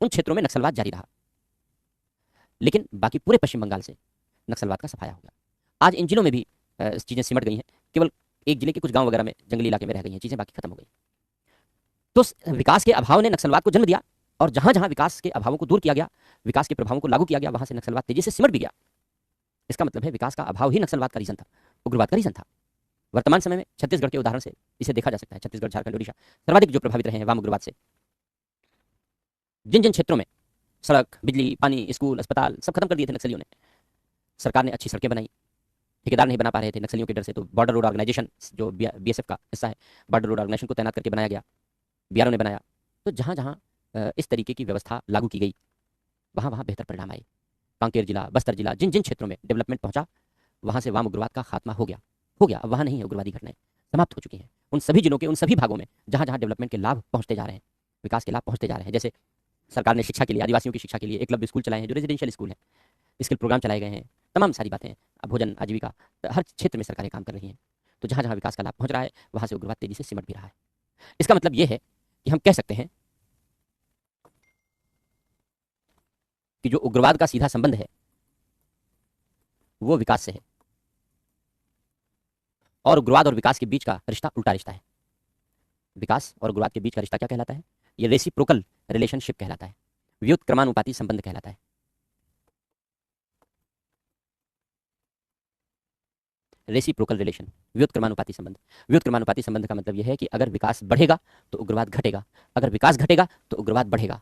उन क्षेत्रों में नक्सलवाद जारी रहा। लेकिन बाकी पूरे पश्चिम बंगाल से नक्सलवाद का सफाया हो गया। आज इन जिलों में भी चीजें सिमट गई हैं, केवल एक जिले के कुछ गांव वगैरह में, जंगली इलाके में रह गई हैं चीजें, बाकी खत्म हो गई। तो विकास के अभाव ने नक्सलवाद को जन्म दिया और जहां जहां विकास के अभावों को दूर किया गया, विकास के प्रभावों को लागू किया गया, वहां से नक्सलवाद तेजी से सिमट भी गया। इसका मतलब है विकास का अभाव ही नक्सलवाद का रीजन था, उग्रवाद का रीजन था। वर्तमान समय में छत्तीसगढ़ के उदाहरण से इसे देखा जा सकता है। छत्तीसगढ़, झारखंड, ओडिशा सर्वाधिक जो प्रभावित रहे हैं वाम उग्रवाद से। जिन जिन क्षेत्रों में सड़क, बिजली, पानी, स्कूल, अस्पताल सब खत्म कर दिए थे नक्सलियों ने, सरकार ने अच्छी सड़कें बनाई, ठेकेदार नहीं बना पा रहे थे नक्सलियों के डर से, तो बॉर्डर रोड ऑर्गेनाइजेशन जो बीएसएफ का हिस्सा है, बॉर्डर रोड ऑर्गेनाइजेशन को तैनात करके बनाया गया, बीआरओ ने बनाया। तो जहां जहां इस तरीके की व्यवस्था लागू की गई, वहां वहां बेहतर परिणाम आए। कांकेर जिला, बस्तर जिला, जिन जिन क्षेत्रों में डेवलपमेंट पहुंचा, वहां से वाम उग्रवाद का खात्मा हो गया, हो गया। अब वहां नहीं है, उग्रवादी घटनाएं समाप्त हो चुकी हैं। उन सभी जिलों के, उन सभी भागों में जहां जहां डेवलपमेंट के लाभ पहुंचते जा रहे हैं, विकास के लाभ पहुंचते जा रहे हैं। जैसे सरकार ने शिक्षा के लिए, आदिवासियों की शिक्षा के लिए एकलव्य स्कूल चलाए हैं, जो रेजिडेंशियल स्कूल हैं, स्किल प्रोग्राम चलाए गए हैं, तमाम सारी बातें, भोजन, आजीविका, हर क्षेत्र में सरकारें काम कर रही हैं। तो जहां जहां विकास का लाभ पहुंच रहा है, वहां से उग्रवाद तेजी से सिमट भी रहा है। इसका मतलब यह है कि हम कह सकते हैं कि जो उग्रवाद का सीधा संबंध है वो विकास से है, और उग्रवाद और विकास के बीच का रिश्ता उल्टा रिश्ता है। विकास और उग्रवाद के बीच का रिश्ता क्या कहलाता है? ये रेसिप्रोकल रिलेशनशिप कहलाता है, व्युत्क्रमानुपाती संबंध कहलाता है। रेसिप्रोकल रिलेशन, व्युत्क्रमानुपाती संबंध। व्युत्क्रमानुपाती संबंध का मतलब यह है कि अगर विकास बढ़ेगा तो उग्रवाद घटेगा, अगर विकास घटेगा तो उग्रवाद बढ़ेगा।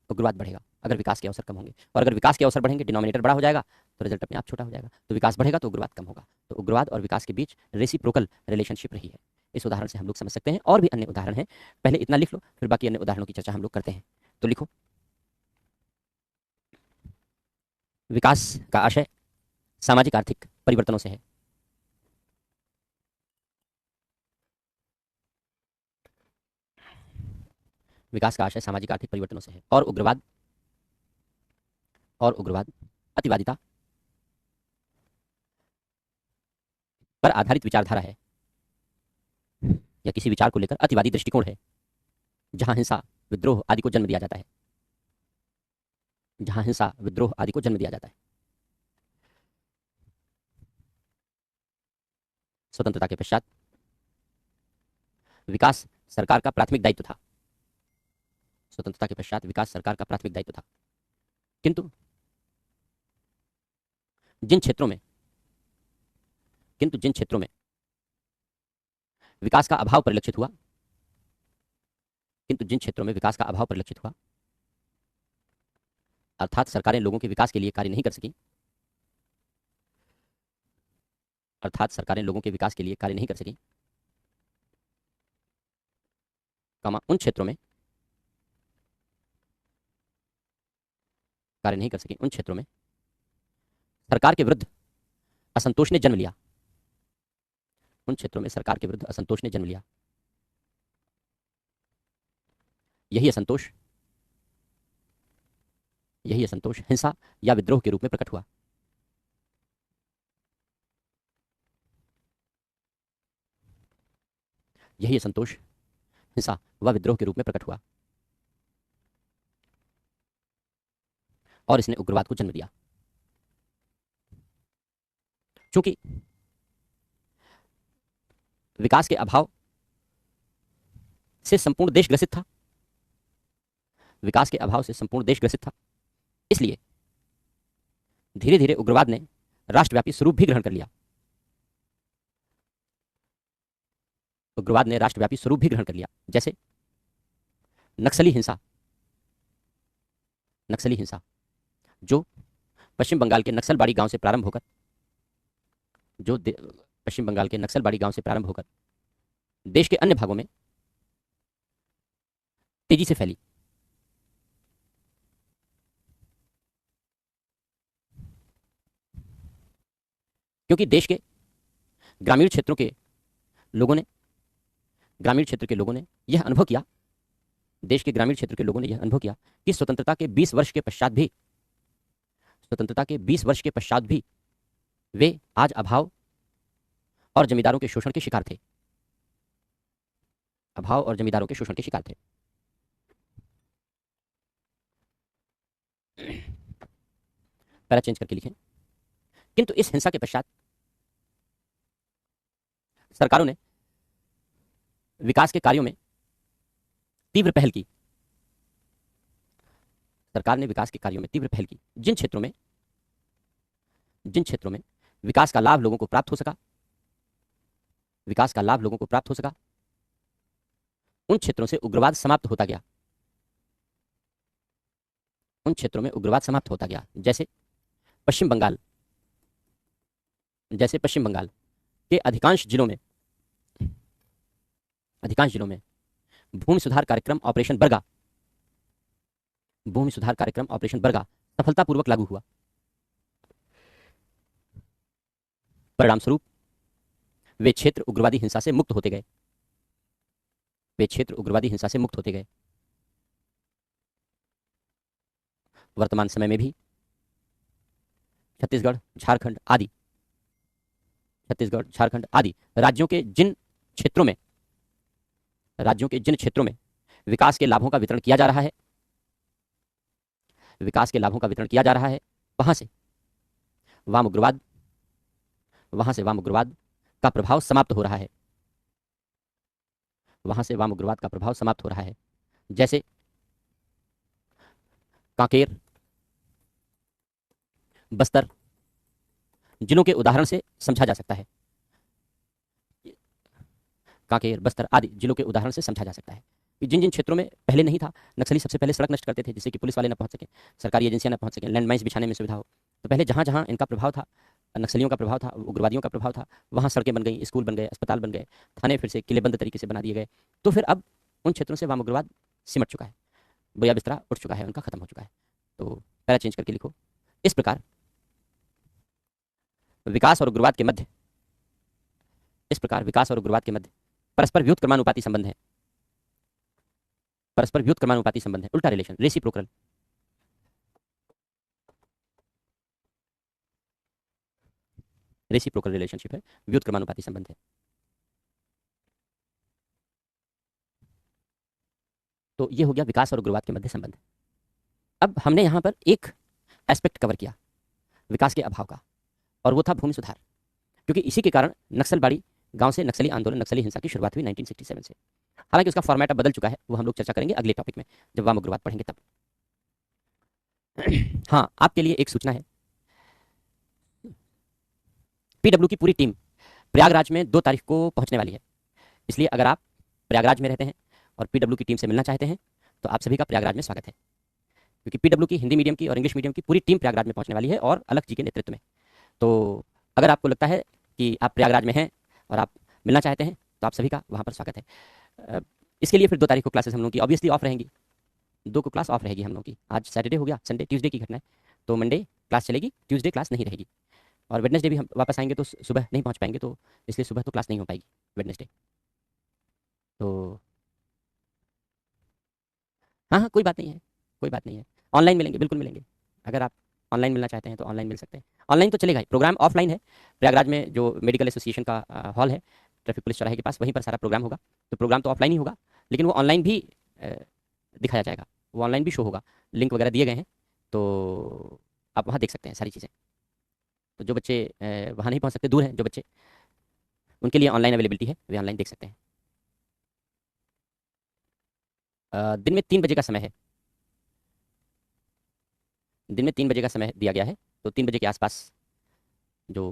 उग्रवाद बढ़ेगा अगर विकास के अवसर कम होंगे, और अगर विकास के अवसर बढ़ेंगे, डिनोमिनेटर बड़ा हो जाएगा, तो रिजल्ट अपने आप छोटा हो जाएगा। तो विकास बढ़ेगा तो उग्रवाद कम होगा। तो उग्रवाद और विकास के बीच रेसिप्रोकल रिलेशनशिप रही है। इस उदाहरण से हम लोग समझ सकते हैं। और भी अन्य उदाहरण हैं, पहले इतना लिख लो, फिर बाकी अन्य उदाहरणों की चर्चा हम लोग करते हैं। तो लिखो, विकास का आशय सामाजिक आर्थिक परिवर्तनों से है। विकास का आशय सामाजिक आर्थिक परिवर्तनों से है। और उग्रवाद अतिवादिता पर आधारित विचारधारा है, या किसी विचार को लेकर अतिवादी दृष्टिकोण है, जहां हिंसा, विद्रोह आदि को जन्म दिया जाता है, जहां हिंसा, विद्रोह आदि को जन्म दिया जाता है। स्वतंत्रता के पश्चात विकास सरकार का प्राथमिक दायित्व था। स्वतंत्रता के पश्चात विकास सरकार का प्राथमिक दायित्व था। किंतु जिन क्षेत्रों में विकास का अभाव परिलक्षित हुआ, अर्थात सरकारें लोगों के विकास के लिए कार्य नहीं कर सकी, उन क्षेत्रों में सरकार के विरुद्ध असंतोष ने जन्म लिया। यही असंतोष हिंसा या विद्रोह के रूप में प्रकट हुआ। और इसने उग्रवाद को जन्म दिया। चूंकि विकास के अभाव से संपूर्ण देश ग्रसित था, इसलिए धीरे धीरे उग्रवाद ने राष्ट्रव्यापी स्वरूप भी ग्रहण कर लिया। जैसे नक्सली हिंसा, जो पश्चिम बंगाल के नक्सलबाड़ी गांव से प्रारंभ होकर देश के अन्य भागों में तेजी से फैली। क्योंकि देश के ग्रामीण क्षेत्र के लोगों ने यह अनुभव किया कि स्वतंत्रता के 20 वर्ष के पश्चात भी वे आज अभाव और जमींदारों के शोषण के शिकार थे। पैरा चेंज करके लिखें। किंतु इस हिंसा के पश्चात सरकारों ने विकास के कार्यों में तीव्र पहल की। जिन क्षेत्रों में विकास का लाभ लोगों को प्राप्त हो सका, उन क्षेत्रों से उग्रवाद समाप्त होता गया। जैसे पश्चिम बंगाल के अधिकांश जिलों में भूमि सुधार कार्यक्रम ऑपरेशन बरगा सफलतापूर्वक लागू हुआ। परिणाम स्वरूप वे क्षेत्र उग्रवादी हिंसा से मुक्त होते गए। वर्तमान समय में भी छत्तीसगढ़, झारखंड आदि राज्यों के जिन क्षेत्रों में विकास के लाभों का वितरण किया जा रहा है, वहां से वाम उग्रवाद का प्रभाव समाप्त हो रहा है। जैसे कांकेर, बस्तर जिलों के उदाहरण से समझा जा सकता है। कि जिन क्षेत्रों में पहले नहीं था, नक्सली सबसे पहले सड़क नष्ट करते थे जिससे कि पुलिस वाले न पहुंच सके, सरकारी एजेंसियां न पहुंच सके, लैंडमाइंस बिछाने में सुविधा हो। तो पहले जहां जहां इनका प्रभाव था, नक्सलियों का प्रभाव था, उग्रवादियों का प्रभाव था, वहां सड़कें बन गई, स्कूल बन गए, अस्पताल बन गए, थाने फिर से किलेबंद तरीके से बना दिए गए। तो फिर अब उन क्षेत्रों से वाम उग्रवाद सिमट चुका है, बोया बिस्तरा उठ चुका है, उनका खत्म हो चुका है। तो पैरा चेंज करके लिखो। इस प्रकार विकास और उग्रवाद के मध्य परस्पर व्युत्क्रमानुपाती संबंध है। उल्टा रिलेशन, रेसिप्रोकल। रिलेशनशिप है, व्युत्क्रमानुपाती संबंध है। तो ये हो गया विकास और उग्रवाद के मध्य संबंध। अब हमने यहां पर एक एस्पेक्ट कवर किया विकास के अभाव का, और वो था भूमि सुधार। क्योंकि इसी के कारण नक्सलबाड़ी गांव से नक्सली आंदोलन, नक्सली हिंसा की शुरुआत हुई 1967 से। हालांकि उसका फॉर्मेट अब बदल चुका है, वो हम लोग चर्चा करेंगे अगले टॉपिक में, जब वाम उग्रवाद पढ़ेंगे तब। हाँ, आपके लिए एक सूचना है, पीडब्ल्यू की पूरी टीम प्रयागराज में 2 तारीख को पहुंचने वाली है। इसलिए अगर आप प्रयागराज में रहते हैं और पीडब्ल्यू की टीम से मिलना चाहते हैं तो आप सभी का प्रयागराज में स्वागत है, क्योंकि पीडब्ल्यू की हिंदी मीडियम की और इंग्लिश मीडियम की पूरी टीम प्रयागराज में पहुंचने वाली है, और अलख जी के नेतृत्व में। तो अगर आपको लगता है कि आप प्रयागराज में हैं और आप मिलना चाहते हैं तो आप सभी का वहाँ पर स्वागत है। इसके लिए फिर 2 तारीख को क्लासेस हम लोग की ऑब्वियसली ऑफ रहेंगी, 2 को क्लास ऑफ रहेगी हम लोग की। आज सैटरडे हो गया, संडे ट्यूसडे की घटना है, तो मंडे क्लास चलेगी, ट्यूसडे क्लास नहीं रहेगी। और वेडनेसडे भी हम वापस आएंगे तो सुबह नहीं पहुंच पाएंगे, तो इसलिए सुबह तो क्लास नहीं हो पाएगी वेडनेसडे। तो हाँ हाँ, कोई बात नहीं है, कोई बात नहीं है, ऑनलाइन मिलेंगे, बिल्कुल मिलेंगे। अगर आप ऑनलाइन मिलना चाहते हैं तो ऑनलाइन मिल सकते हैं। ऑनलाइन तो चलेगा ही, प्रोग्राम ऑफलाइन है। प्रयागराज में जो मेडिकल एसोसिएशन का हॉल है, ट्रैफिक पुलिस चौराहे के पास, वहीं पर सारा प्रोग्राम होगा। तो प्रोग्राम तो ऑफलाइन ही होगा, लेकिन वो ऑनलाइन भी दिखाया जाएगा, वो ऑनलाइन भी शो होगा, लिंक वगैरह दिए गए हैं, तो आप वहाँ देख सकते हैं सारी चीज़ें। तो जो बच्चे वहाँ नहीं पहुँच सकते, दूर हैं जो बच्चे, उनके लिए ऑनलाइन अवेलेबिलिटी है, वे ऑनलाइन देख सकते हैं। दिन में 3 बजे का समय है, दिन में 3 बजे का समय दिया गया है, तो 3 बजे के आसपास जो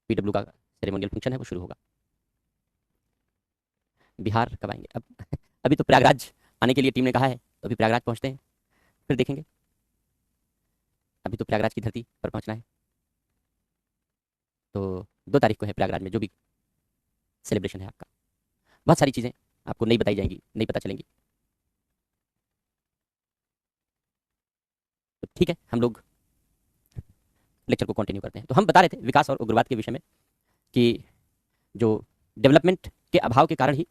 पीडब्ल्यू का सेरेमोनियल फंक्शन है वो शुरू होगा। बिहार कब आएंगे? अब अभी तो प्रयागराज आने के लिए टीम ने कहा है, तो अभी प्रयागराज पहुंचते हैं, फिर देखेंगे। अभी तो प्रयागराज की धरती पर पहुंचना है। तो 2 तारीख को है प्रयागराज में जो भी सेलिब्रेशन है आपका। बहुत सारी चीज़ें आपको नहीं बताई जाएंगी, नहीं पता चलेंगी। तो ठीक है, हम लोग लेक्चर को कंटिन्यू करते हैं। तो हम बता रहे थे विकास और उग्रवाद के विषय में कि जो डेवलपमेंट के अभाव के कारण ही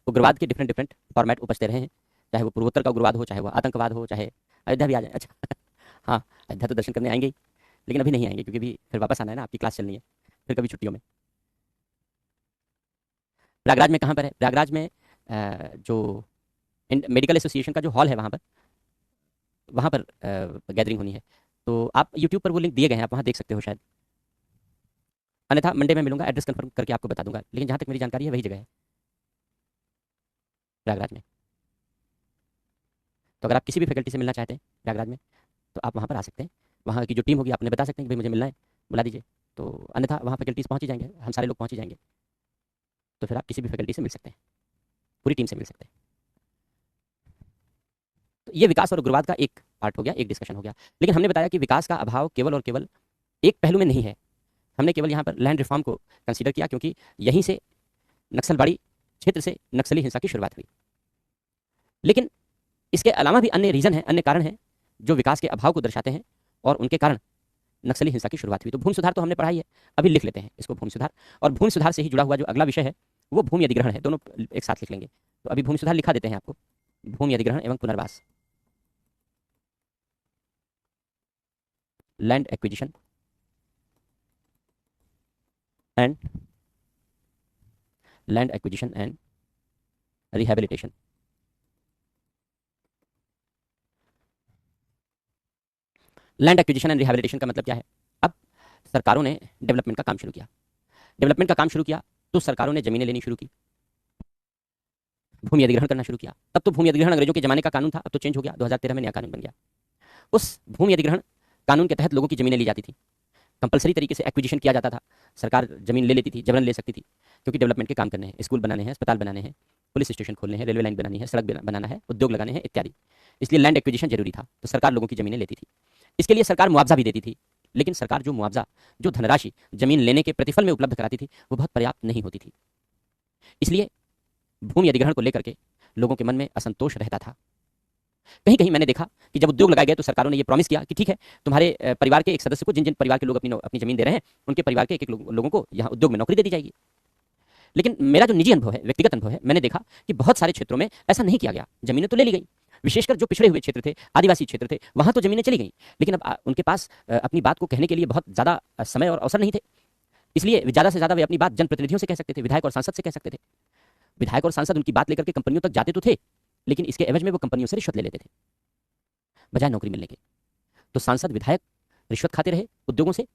उग्रवाद के डिफरेंट डिफरेंट फॉर्मेट उपजते रहे हैं, चाहे वो पूर्वोत्तर का उग्रवाद हो, चाहे वो आतंकवाद हो, चाहे अयोध्या भी आ जाए। अच्छा हाँ, अयोध्या तो दर्शन करने आएंगे ही, लेकिन अभी नहीं आएंगे क्योंकि अभी फिर वापस आना है ना, आपकी क्लास चलनी है, फिर कभी छुट्टियों में। प्रयागराज में कहाँ पर है? प्रयागराज में जो मेडिकल एसोसिएशन का जो हॉल है वहाँ पर गैदरिंग होनी है। तो आप यूट्यूब पर वो लिंक दिए गए हैं, आप वहाँ देख सकते हो शायद, अन्यथा मंडे में मिलूंगा, एड्रेस कंफर्म करके आपको बता दूंगा, लेकिन जहाँ तक मेरी जानकारी है वही जगह है प्रयागराज में। तो अगर आप किसी भी फैकल्टी से मिलना चाहते हैं प्रयागराज में तो आप वहाँ पर आ सकते हैं। वहाँ की जो टीम होगी आपने बता सकते हैं कि भाई मुझे मिलना है, बुला दीजिए, तो अन्यथा वहाँ फैकल्टीज पहुँच ही जाएंगे, हम सारे लोग पहुँच ही जाएंगे। तो फिर आप किसी भी फैकल्टी से मिल सकते हैं, पूरी टीम से मिल सकते हैं। तो ये विकास और उग्रवाद का एक पार्ट हो गया, एक डिस्कशन हो गया। लेकिन हमने बताया कि विकास का अभाव केवल और केवल एक पहलू में नहीं है। हमने केवल यहाँ पर लैंड रिफॉर्म को कंसीडर किया, क्योंकि यहीं से नक्सलबाड़ी क्षेत्र से नक्सली हिंसा की शुरुआत हुई। लेकिन इसके अलावा भी अन्य रीजन हैं, अन्य कारण हैं जो विकास के अभाव को दर्शाते हैं, और उनके कारण नक्सली हिंसा की शुरुआत हुई। तो भूमि सुधार तो हमने पढ़ाई है, अभी लिख लेते हैं इसको, भूमि सुधार। और भूमि सुधार से ही जुड़ा हुआ जो अगला विषय है वो भूमि अधिग्रहण है, दोनों एक साथ लिख लेंगे। तो अभी भूमि सुधार लिखा देते हैं आपको, भूमि अधिग्रहण एवं पुनर्वास, land acquisition and land acquisition and rehabilitation. Land acquisition and rehabilitation का मतलब क्या है? अब सरकारों ने डेवलपमेंट का काम शुरू किया, डेवलपमेंट का काम शुरू किया तो सरकारों ने जमीनें लेनी शुरू की, भूमि अधिग्रहण करना शुरू किया। तब तो भूमि अधिग्रहण अंग्रेजों के जमाने का कानून था, अब तो चेंज हो गया, 2013 में नया कानून बन गया। उस भूमि अधिग्रहण कानून के तहत लोगों की जमीनें ली जाती थी, कंपलसरी तरीके से एक्विजिशन किया जाता था, सरकार जमीन ले लेती थी, जबरन ले सकती थी, क्योंकि डेवलपमेंट के काम करने हैं, स्कूल बनाने हैं, अस्पताल बनाने हैं, पुलिस स्टेशन खोलने हैं, रेलवे लाइन बनानी है, सड़क बनाना है, उद्योग लगाने हैं इत्यादि। इसलिए लैंड एक्विजिशन जरूरी था, तो सरकार लोगों की जमीनें लेती थी। इसके लिए सरकार मुआवजा भी देती थी, लेकिन सरकार जो मुआवजा, जो धनराशि जमीन लेने के प्रतिफल में उपलब्ध कराती थी वो बहुत पर्याप्त नहीं होती थी। इसलिए भूमि अधिग्रहण को लेकर के लोगों के मन में असंतोष रहता था। कहीं कहीं मैंने देखा कि जब उद्योग लगाए गए तो सरकारों ने ये प्रॉमिस किया कि ठीक है, तुम्हारे परिवार के एक सदस्य को, जिन जिन परिवार के लोग अपनी अपनी जमीन दे रहे हैं, उनके परिवार के एक एक लोगों को यहाँ उद्योग में नौकरी दे दी जाएगी। लेकिन मेरा जो निजी अनुभव है, व्यक्तिगत अनुभव है, मैंने देखा कि बहुत सारे क्षेत्रों में ऐसा नहीं किया गया। जमीनें तो ले ली गई, विशेषकर जो पिछड़े हुए क्षेत्र थे, आदिवासी क्षेत्र थे, वहां तो जमीनें चली गई, लेकिन अब उनके पास अपनी बात को कहने के लिए बहुत ज्यादा समय और अवसर नहीं थे। इसलिए ज्यादा से ज्यादा वे अपनी बात जनप्रतिनिधियों से कह सकते थे, विधायक और सांसद से कह सकते थे। विधायक और सांसद उनकी बात लेकर के कंपनियों तक जाते तो थे, लेकिन इसके एवज में वो कंपनियों से रिश्वत ले लेते थे बजाय नौकरी मिलने के। तो सांसद विधायक रिश्वत खाते रहे उद्योगों से,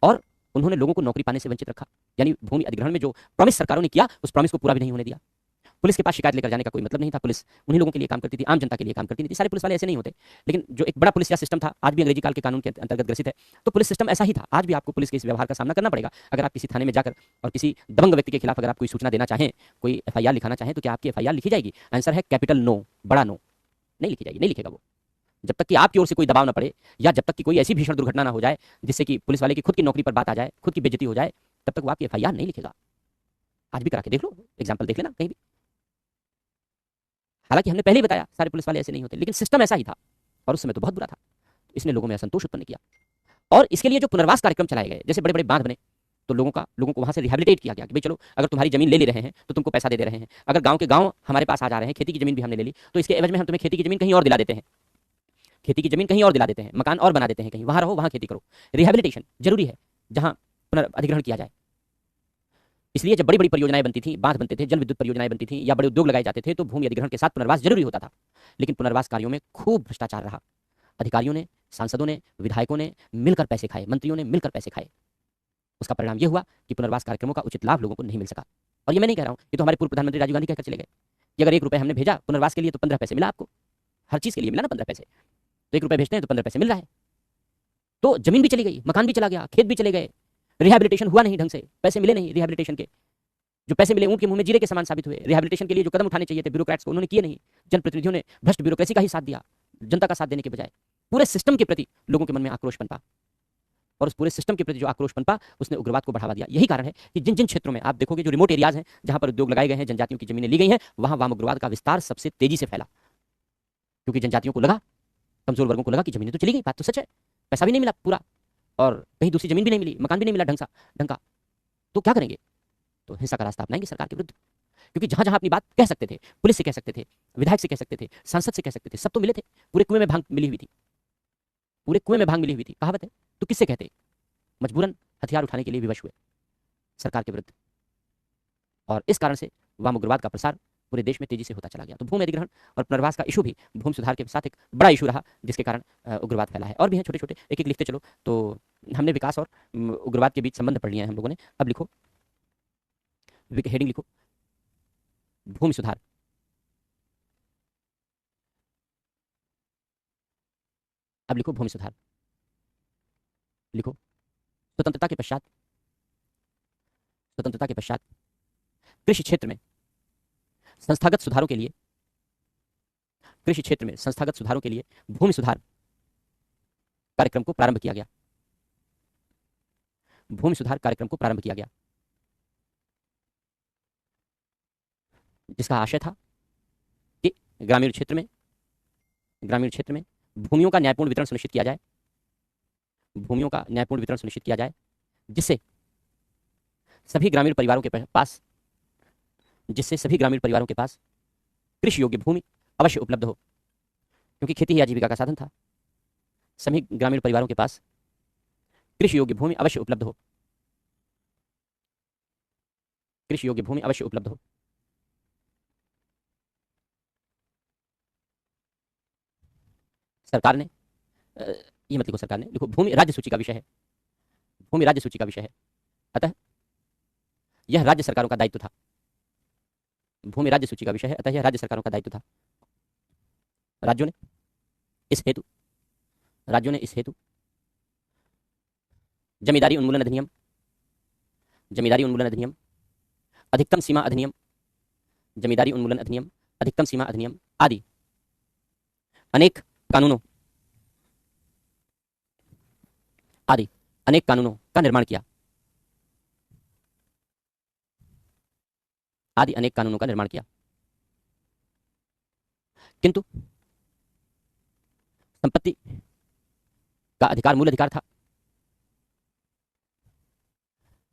और उन्होंने लोगों को नौकरी पाने से वंचित रखा, यानी भूमि अधिग्रहण में जो प्रॉमिस सरकारों ने किया उस प्रॉमिस को पूरा भी नहीं होने दिया। पुलिस के पास शिकायत लेकर जाने का कोई मतलब नहीं था, पुलिस उन्हीं लोगों के लिए काम करती थी, आम जनता के लिए काम करती नहीं थी। सारे पुलिस वाले ऐसे नहीं होते, लेकिन जो एक बड़ा पुलिस या सिस्टम था, आज भी अंग्रेजी काल के कानून के अंतर्गत ग्रसित है, तो पुलिस सिस्टम ऐसा ही था। आज भी आपको पुलिस के इस व्यवहार का सामना करना पड़ेगा। अगर आप किसी थाने में जाकर और किसी दबंग व्यक्ति के खिलाफ अगर आप कोई सूचना देना चाहें, कोई एफआईआर लिखाना चाहें, तो क्या आपकी एफआईआर लिखी जाएगी? आंसर है कैपिटल नो, बड़ा नो। नहीं लिखी जाएगी, नहीं लिखेगा वो, जब तक कि आपकी ओर से कोई दबाव ना पड़े, या जब तक कि कोई ऐसी भीषण दुर्घटना ना हो जाए जिससे कि पुलिस वाले की खुद की नौकरी पर बात आ जाए, खुद की बेइज्जती हो जाए, तब तक वो आपकी एफआईआर नहीं लिखेगा। आज भी करा के देख लो, एग्जाम्पल देख लेना कहीं भी। हालांकि हमने पहले ही बताया सारे पुलिस वाले ऐसे नहीं होते, लेकिन सिस्टम ऐसा ही था और उस समय तो बहुत बुरा था। तो इसने लोगों में असंतोष उत्पन्न किया और इसके लिए जो पुनर्वास कार्यक्रम चलाए गए, जैसे बड़े बड़े बांध बने, तो लोगों को वहां से रिहेबिलिटेट किया गया कि भाई चलो, अगर तुम्हारी जमीन ले रहे हैं तो तुमको पैसा दे रहे हैं, अगर गांव के गांव हमारे पास आ जा रहे हैं, खेती की जमीन भी हमने ले ली, तो इसके एवज में हम तुम्हें खेती की जमीन कहीं और दिला देते हैं, खेती की जमीन कहीं और दिला देते हैं, मकान और बना देते हैं, कहीं वहां रहो, वहां खेती करो। रिहेबिलिटेशन जरूरी है जहां पुनर्अधिग्रहण किया जाए। इसलिए जब बड़ी बड़ी परियोजनाएं बनती थी, बांध बनते थे, जल विद्युत परियोजनाएं बनती थी, या बड़े उद्योग लगाए जाते थे, तो भूमि अधिग्रहण के साथ पुनर्वास जरूरी होता था। लेकिन पुनर्वास कार्यों में खूब भ्रष्टाचार रहा। अधिकारियों ने, सांसदों ने, विधायकों ने मिलकर पैसे खाए, मंत्रियों ने मिलकर पैसे खाए। उसका परिणाम यह हुआ कि पुनर्वास कार्यक्रमों का उचित लाभ लोगों को नहीं मिल सका। और ये मैं नहीं कह रहा हूं, ये तो हमारे पूर्व प्रधानमंत्री राजीव गांधी कहकर चले गए कि अगर 1 रुपये हमने भेजा पुनर्वास के लिए तो 15 पैसे मिला आपको। हर चीज के लिए मिला ना 15 पैसे, तो 1 रुपये भेजते हैं तो 15 पैसे मिल रहा है। तो जमीन भी चली गई, मकान भी चला गया, खेत भी चले गए, रिहेबिलिटेशन हुआ नहीं ढंग से, पैसे मिले नहीं रिहेबिलिटेशन के। जो पैसे मिले ऊंट के मुंह में जीरे के समान साबित हुए। रिहेबिलिटेशन के लिए जो कदम उठाने चाहिए थे ब्यूरोक्रेट्स को, उन्होंने किए नहीं। जनप्रतिनिधियों ने भ्रष्ट ब्यूरोक्रेसी का ही साथ दिया, जनता का साथ देने के बजाय। पूरे सिस्टम के प्रति लोगों के मन में आक्रोश पनपा, और उस पूरे सिस्टम के प्रति जो आक्रोश पनपा, उसने उग्रवाद को बढ़ावा दिया। यही कारण है कि जिन जिन क्षेत्रों में आप देखोगे, जो रिमोट एरियाज हैं, जहां पर उद्योग लगाए गए हैं, जनजातियों की जमीनें ली गई हैं, वहां वाम उग्रवाद का विस्तार सबसे तेजी से फैला। क्योंकि जनजातियों को लगा, कमजोर वर्गों को लगा कि जमीनें तो चली गई, बात तो सच है, पैसा भी नहीं मिला पूरा, और कहीं दूसरी जमीन भी नहीं मिली, मकान भी नहीं मिला ढंग का, तो क्या करेंगे? तो हिंसा का रास्ता अपनाएंगे सरकार के विरुद्ध। क्योंकि जहां जहां अपनी बात कह सकते थे, पुलिस से कह सकते थे, विधायक से कह सकते थे, सांसद से कह सकते थे, सब तो मिले थे। पूरे कुएं में भांग मिली हुई थी, पूरे कुएं में भांग मिली हुई थी, कहावत है। तो किससे कहते? मजबूरन हथियार उठाने के लिए विवश हुए सरकार के विरुद्ध। और इस कारण से वाम उग्रवाद का प्रसार पूरे देश में तेजी से होता चला गया। तो भूमि अधिग्रहण और पुनर्वास का इशू भी भूमि सुधार के साथ एक बड़ा इशू रहा, जिसके कारण उग्रवाद फैला है। और भी हैं छोटे छोटे, एक एक लिखते चलो। तो हमने विकास और उग्रवाद के बीच संबंध पढ़ लिया है हम लोगों ने। अब लिखो, हेडिंग लिखो, भूमि सुधार। अब लिखो भूमि सुधार, लिखो स्वतंत्रता के पश्चात, स्वतंत्रता के पश्चात कृषि क्षेत्र में संस्थागत सुधारों के लिए, कृषि क्षेत्र में संस्थागत सुधारों के लिए भूमि सुधार कार्यक्रम को प्रारंभ किया गया। भूमि सुधार कार्यक्रम को प्रारंभ किया गया, जिसका आशय था कि ग्रामीण क्षेत्र में भूमियों का न्यायपूर्ण वितरण सुनिश्चित किया जाए, भूमियों का न्यायपूर्ण वितरण सुनिश्चित किया जाए, जिससे सभी ग्रामीण परिवारों के पास कृषि योग्य भूमि अवश्य उपलब्ध हो। क्योंकि खेती ही आजीविका का साधन था। सभी ग्रामीण परिवारों के पास कृषि योग्य भूमि अवश्य उपलब्ध हो, कृषि योग्य भूमि अवश्य उपलब्ध हो। सरकार ने, ये मत लिखो सरकार ने, लिखो भूमि राज्य सूची का विषय है, भूमि राज्य सूची का विषय है। अतः यह राज्य सरकारों का दायित्व था। भूमि राज्य सूची का विषय है, अतः यह राज्य सरकारों का दायित्व था। राज्यों ने इस हेतु जमींदारी उन्मूलन अधिनियम, अधिकतम सीमा अधिनियम, जमींदारी उन्मूलन अधिनियम, अधिकतम सीमा अधिनियम आदि अनेक कानूनों का निर्माण किया, किंतु संपत्ति का अधिकार मूल अधिकार था।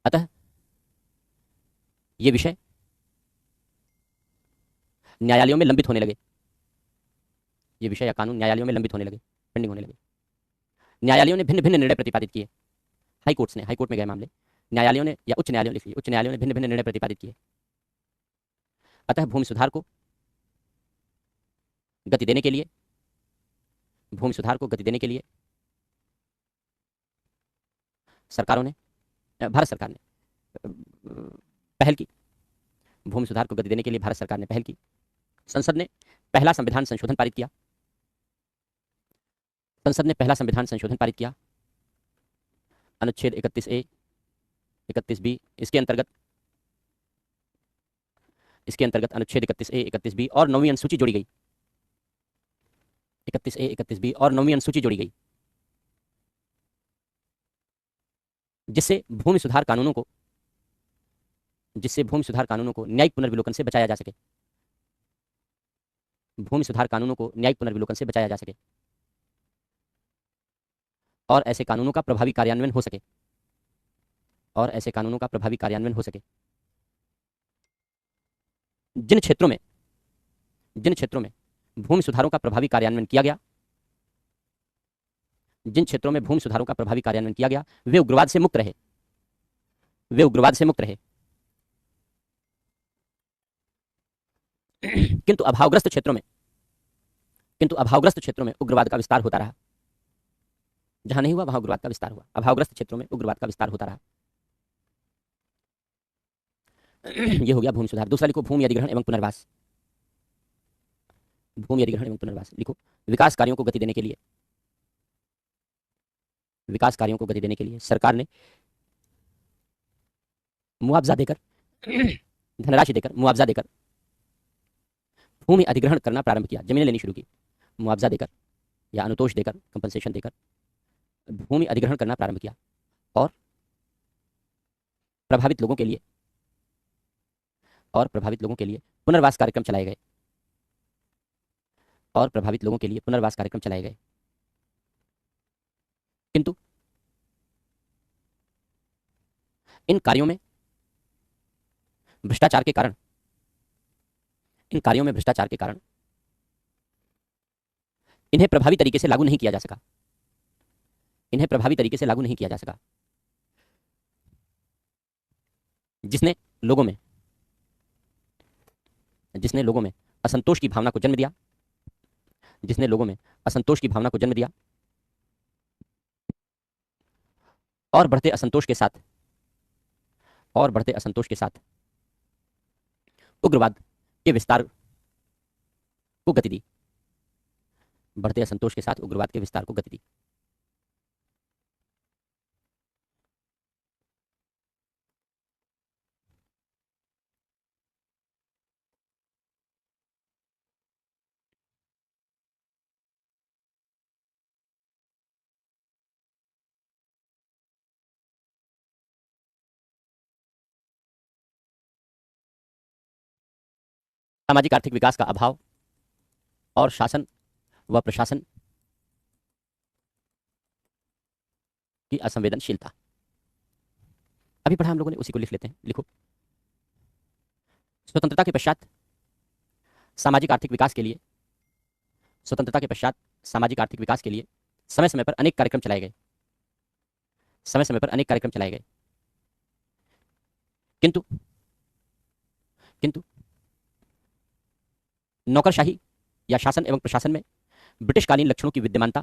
अतः ये विषय न्यायालयों में लंबित होने लगे, ये विषय या कानून न्यायालयों में लंबित होने लगे, पेंडिंग होने लगे। न्यायालयों ने भिन्न भिन्न निर्णय प्रतिपादित किए। हाई कोर्ट में गए मामले, न्यायालयों ने, या उच्च न्यायालयों ने भिन्न भिन्न निर्णय प्रतिपादित किए। अतः भूमि सुधार को गति देने के लिए सरकारों ने भारत सरकार ने पहल की। भूमि सुधार को गति देने के लिए भारत सरकार ने पहल की। संसद ने पहला संविधान संशोधन पारित किया। संसद ने पहला संविधान संशोधन पारित किया। अनुच्छेद 31A, 31B, इसके अंतर्गत अनुच्छेद 31A, 31B और 9वीं अनुसूची जोड़ी गई। 31A, 31B और 9वीं अनुसूची जोड़ी गई, जिससे भूमि सुधार कानूनों को न्यायिक पुनर्विलोकन से बचाया जा सके। भूमि सुधार कानूनों को न्यायिक पुनर्विलोकन से बचाया जा सके और ऐसे कानूनों का प्रभावी कार्यान्वयन हो सके। जिन क्षेत्रों में भूमि सुधारों का प्रभावी कार्यान्वयन किया गया, वे उग्रवाद से मुक्त रहे। किंतु अभावग्रस्त क्षेत्रों में उग्रवाद का विस्तार होता रहा। जहां नहीं हुआ वहां उग्रवाद का विस्तार हुआ। अभावग्रस्त क्षेत्रों में उग्रवाद का विस्तार होता रहा। यह हो गया भूमि सुधार। दूसरा लिखो, भूमि अधिग्रहण एवं पुनर्वास। लिखो, विकास कार्यों को गति देने के लिए सरकार ने मुआवजा देकर भूमि अधिग्रहण करना प्रारंभ किया। जमीनें लेनी शुरू की। मुआवजा देकर या अनुतोष देकर, कंपनसेशन देकर भूमि अधिग्रहण करना प्रारंभ किया और प्रभावित लोगों के लिए पुनर्वास कार्यक्रम चलाए गए। किंतु इन कार्यों में भ्रष्टाचार के कारण इन्हें प्रभावी तरीके से लागू नहीं किया जा सका। जिसने लोगों में असंतोष की भावना को जन्म दिया और बढ़ते असंतोष के साथ उग्रवाद के विस्तार को गति दी। सामाजिक आर्थिक विकास का अभाव और शासन व प्रशासन की असंवेदनशीलता। अभी पढ़ा हम लोगों ने, उसी को लिख लेते हैं। लिखो, स्वतंत्रता के पश्चात सामाजिक आर्थिक विकास के लिए समय समय पर अनेक कार्यक्रम चलाए गए। किंतु नौकरशाही या शासन एवं प्रशासन में ब्रिटिशकालीन लक्षणों की विद्यमानता,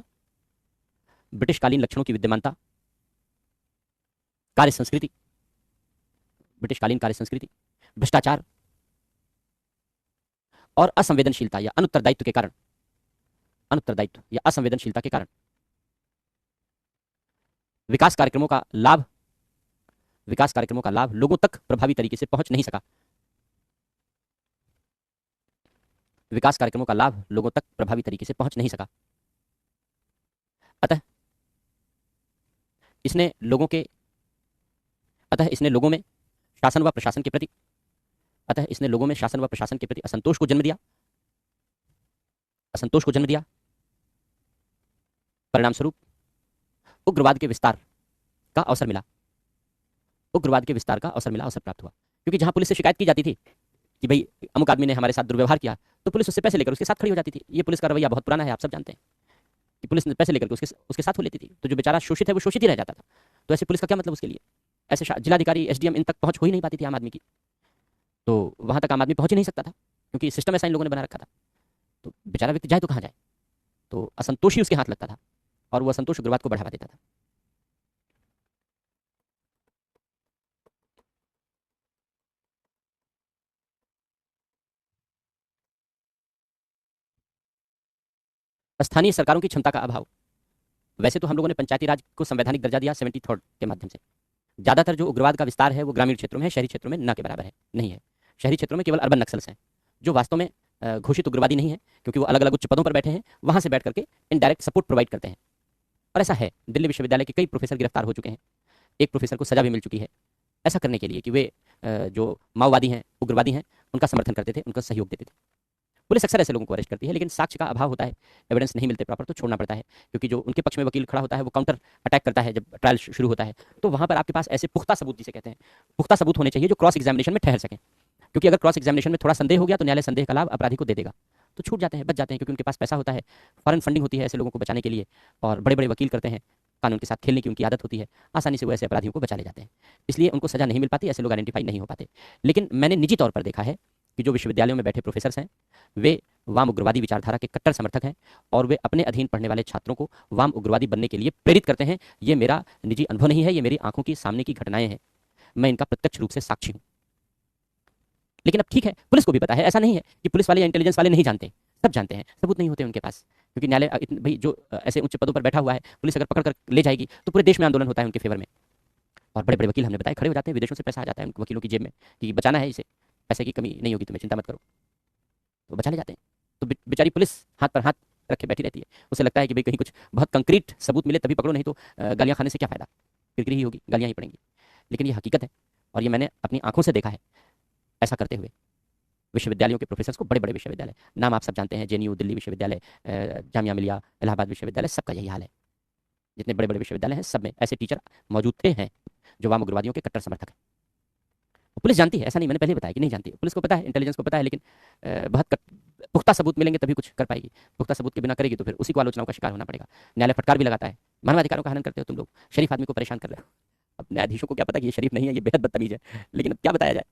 कार्य संस्कृति, भ्रष्टाचार और असंवेदनशीलता या अनुत्तरदायित्व या असंवेदनशीलता के कारण विकास कार्यक्रमों का लाभ लोगों तक प्रभावी तरीके से पहुंच नहीं सका। अतः इसने लोगों में शासन व प्रशासन के प्रति असंतोष को जन्म दिया। परिणाम स्वरूप उग्रवाद के विस्तार का अवसर प्राप्त हुआ। क्योंकि जहां पुलिस से शिकायत की जाती थी कि भाई अमुक आदमी ने हमारे साथ दुर्व्यवहार किया, तो पुलिस उससे पैसे लेकर उसके साथ खड़ी हो जाती थी। ये पुलिस का रवैया बहुत पुराना है, आप सब जानते हैं कि पुलिस ने पैसे लेकर उसके साथ हो लेती थी। तो जो बेचारा शोषित है वो शोषित ही रह जाता था। तो ऐसे पुलिस का क्या मतलब उसके लिए? ऐसे जिलाधिकारी, एसडीएम इन तक पहुंच हो ही नहीं पाती थी आम आदमी की। तो वहां तक आम आदमी पहुंच ही नहीं सकता था, क्योंकि सिस्टम ऐसा इन लोगों ने बना रखा था। तो बेचारा व्यक्ति जाए तो कहाँ जाए? तो असंतोष ही उसके हाथ लगता था और वो असंतोष उग्रवाद को बढ़ावा देता था। स्थानीय सरकारों की क्षमता का अभाव। वैसे तो हम लोगों ने पंचायती राज को संवैधानिक दर्जा दिया 73 के माध्यम से। ज़्यादातर जो उग्रवाद का विस्तार है वो ग्रामीण क्षेत्रों में है, शहरी क्षेत्रों में न के बराबर है, नहीं है। शहरी क्षेत्रों में केवल अर्बन नक्सल्स हैं जो वास्तव में घोषित उग्रवादी नहीं है, क्योंकि वो अलग अलग उच्च पदों पर बैठे हैं, वहां से बैठ करके इनडायरेक्ट सपोर्ट प्रोवाइड करते हैं। और ऐसा है, दिल्ली विश्वविद्यालय के कई प्रोफेसर गिरफ्तार हो चुके हैं, एक प्रोफेसर को सजा भी मिल चुकी है, ऐसा करने के लिए कि वे जो माओवादी हैं, उग्रवादी हैं, उनका समर्थन करते थे, उनका सहयोग देते थे। पुलिस अक्सर ऐसे लोगों को अरेस्ट करती है, लेकिन साक्ष्य का अभाव होता है, एविडेंस नहीं मिलते प्रॉपर, तो छोड़ना पड़ता है, क्योंकि जो उनके पक्ष में वकील खड़ा होता है वो काउंटर अटैक करता है जब ट्रायल शुरू होता है। तो वहां पर आपके पास ऐसे पुख्ता सबूत, जिसे कहते हैं पुख्ता सबूत, होने चाहिए जो क्रॉस एग्जामिनेशन में ठहर सकें, क्योंकि अगर क्रॉस एग्जामिनेशन में थोड़ा संदेह हो गया तो न्यायालय संदेह का लाभ अपराधी को दे देगा, तो छूट जाते हैं, बच जाते हैं, क्योंकि उनके पास पैसा होता है, फॉरेन फंडिंग होती है ऐसे लोगों को बचाने के लिए, और बड़े बड़े वकील करते हैं, कानून के साथ खेलने की उनकी आदत होती है, आसानी से वो ऐसे अपराधियों को बचा ले जाते हैं, इसलिए उनको सजा नहीं मिल पाती, ऐसे लोग आइडेंटिफाई नहीं हो पाते। लेकिन मैंने निजी तौर पर देखा है कि जो विश्वविद्यालयों में बैठे प्रोफेसर हैं वे वाम उग्रवादी विचारधारा के कट्टर समर्थक हैं, और वे अपने अधीन पढ़ने वाले छात्रों को वाम उग्रवादी बनने के लिए प्रेरित करते हैं। ये मेरा निजी अनुभव नहीं है, ये मेरी आंखों की सामने की घटनाएं हैं, मैं इनका प्रत्यक्ष रूप से साक्षी हूं। लेकिन अब ठीक है, पुलिस को भी पता है, ऐसा नहीं है कि पुलिस वाले या इंटेलिजेंस वाले नहीं जानते, सब जानते हैं, सबूत नहीं होते उनके पास, क्योंकि न्यायालय भाई जो ऐसे उच्च पदों पर बैठा हुआ है, पुलिस अगर पकड़ कर ले जाएगी तो पूरे देश में आंदोलन होता है उनके फेवर में, और बड़े बड़े वकील हमने बताया खड़े हो जाते हैं, विदेशों से पैसा आ जाता है उन वकीलों की जेब में कि बचाना है इसे, पैसे की कमी नहीं होगी, तुम्हें चिंता मत करो, तो बचा ले जाते हैं। तो बेचारी पुलिस हाथ पर हाथ रखे बैठी रहती है, उसे लगता है कि भाई कहीं कुछ बहुत कंक्रीट सबूत मिले तभी पकड़ो, नहीं तो गालियां खाने से क्या फायदा, किरकिरी ही होगी, गालियां ही पड़ेंगी। लेकिन ये हकीकत है, और ये मैंने अपनी आंखों से देखा है ऐसा करते हुए विश्वविद्यालयों के प्रोफेसर को, बड़े बड़े विश्वविद्यालय, नाम आप सब जानते हैं, जेएनयू, दिल्ली विश्वविद्यालय, जामिया मिलिया, इलाहाबाद विश्वविद्यालय, सबका यही हाल है। जितने बड़े बड़े विश्वविद्यालय हैं सब में ऐसे टीचर मौजूद थे हैं जो वाम उग्रवादियों के कट्टर समर्थक हैं। पुलिस जानती है, ऐसा नहीं, मैंने पहले बताया कि नहीं जानती, पुलिस को पता है, इंटेलिजेंस को पता है, लेकिन बहुत पुख्ता सबूत मिलेंगे तभी कुछ कर पाएगी, पुख्ता सबूत के बिना करेगी तो फिर उसी को आलोचनाओं का शिकार होना पड़ेगा, न्यायालय फटकार भी लगाता है, मानवाधिकारों का हनन करते हो तुम लोग, शरीफ आदमी को परेशान कर रहे हो। अब न्यायाधीशों को क्या पता कि ये शरीफ नहीं है, ये बेहद बदतमीज है, लेकिन अब क्या बताया जाए,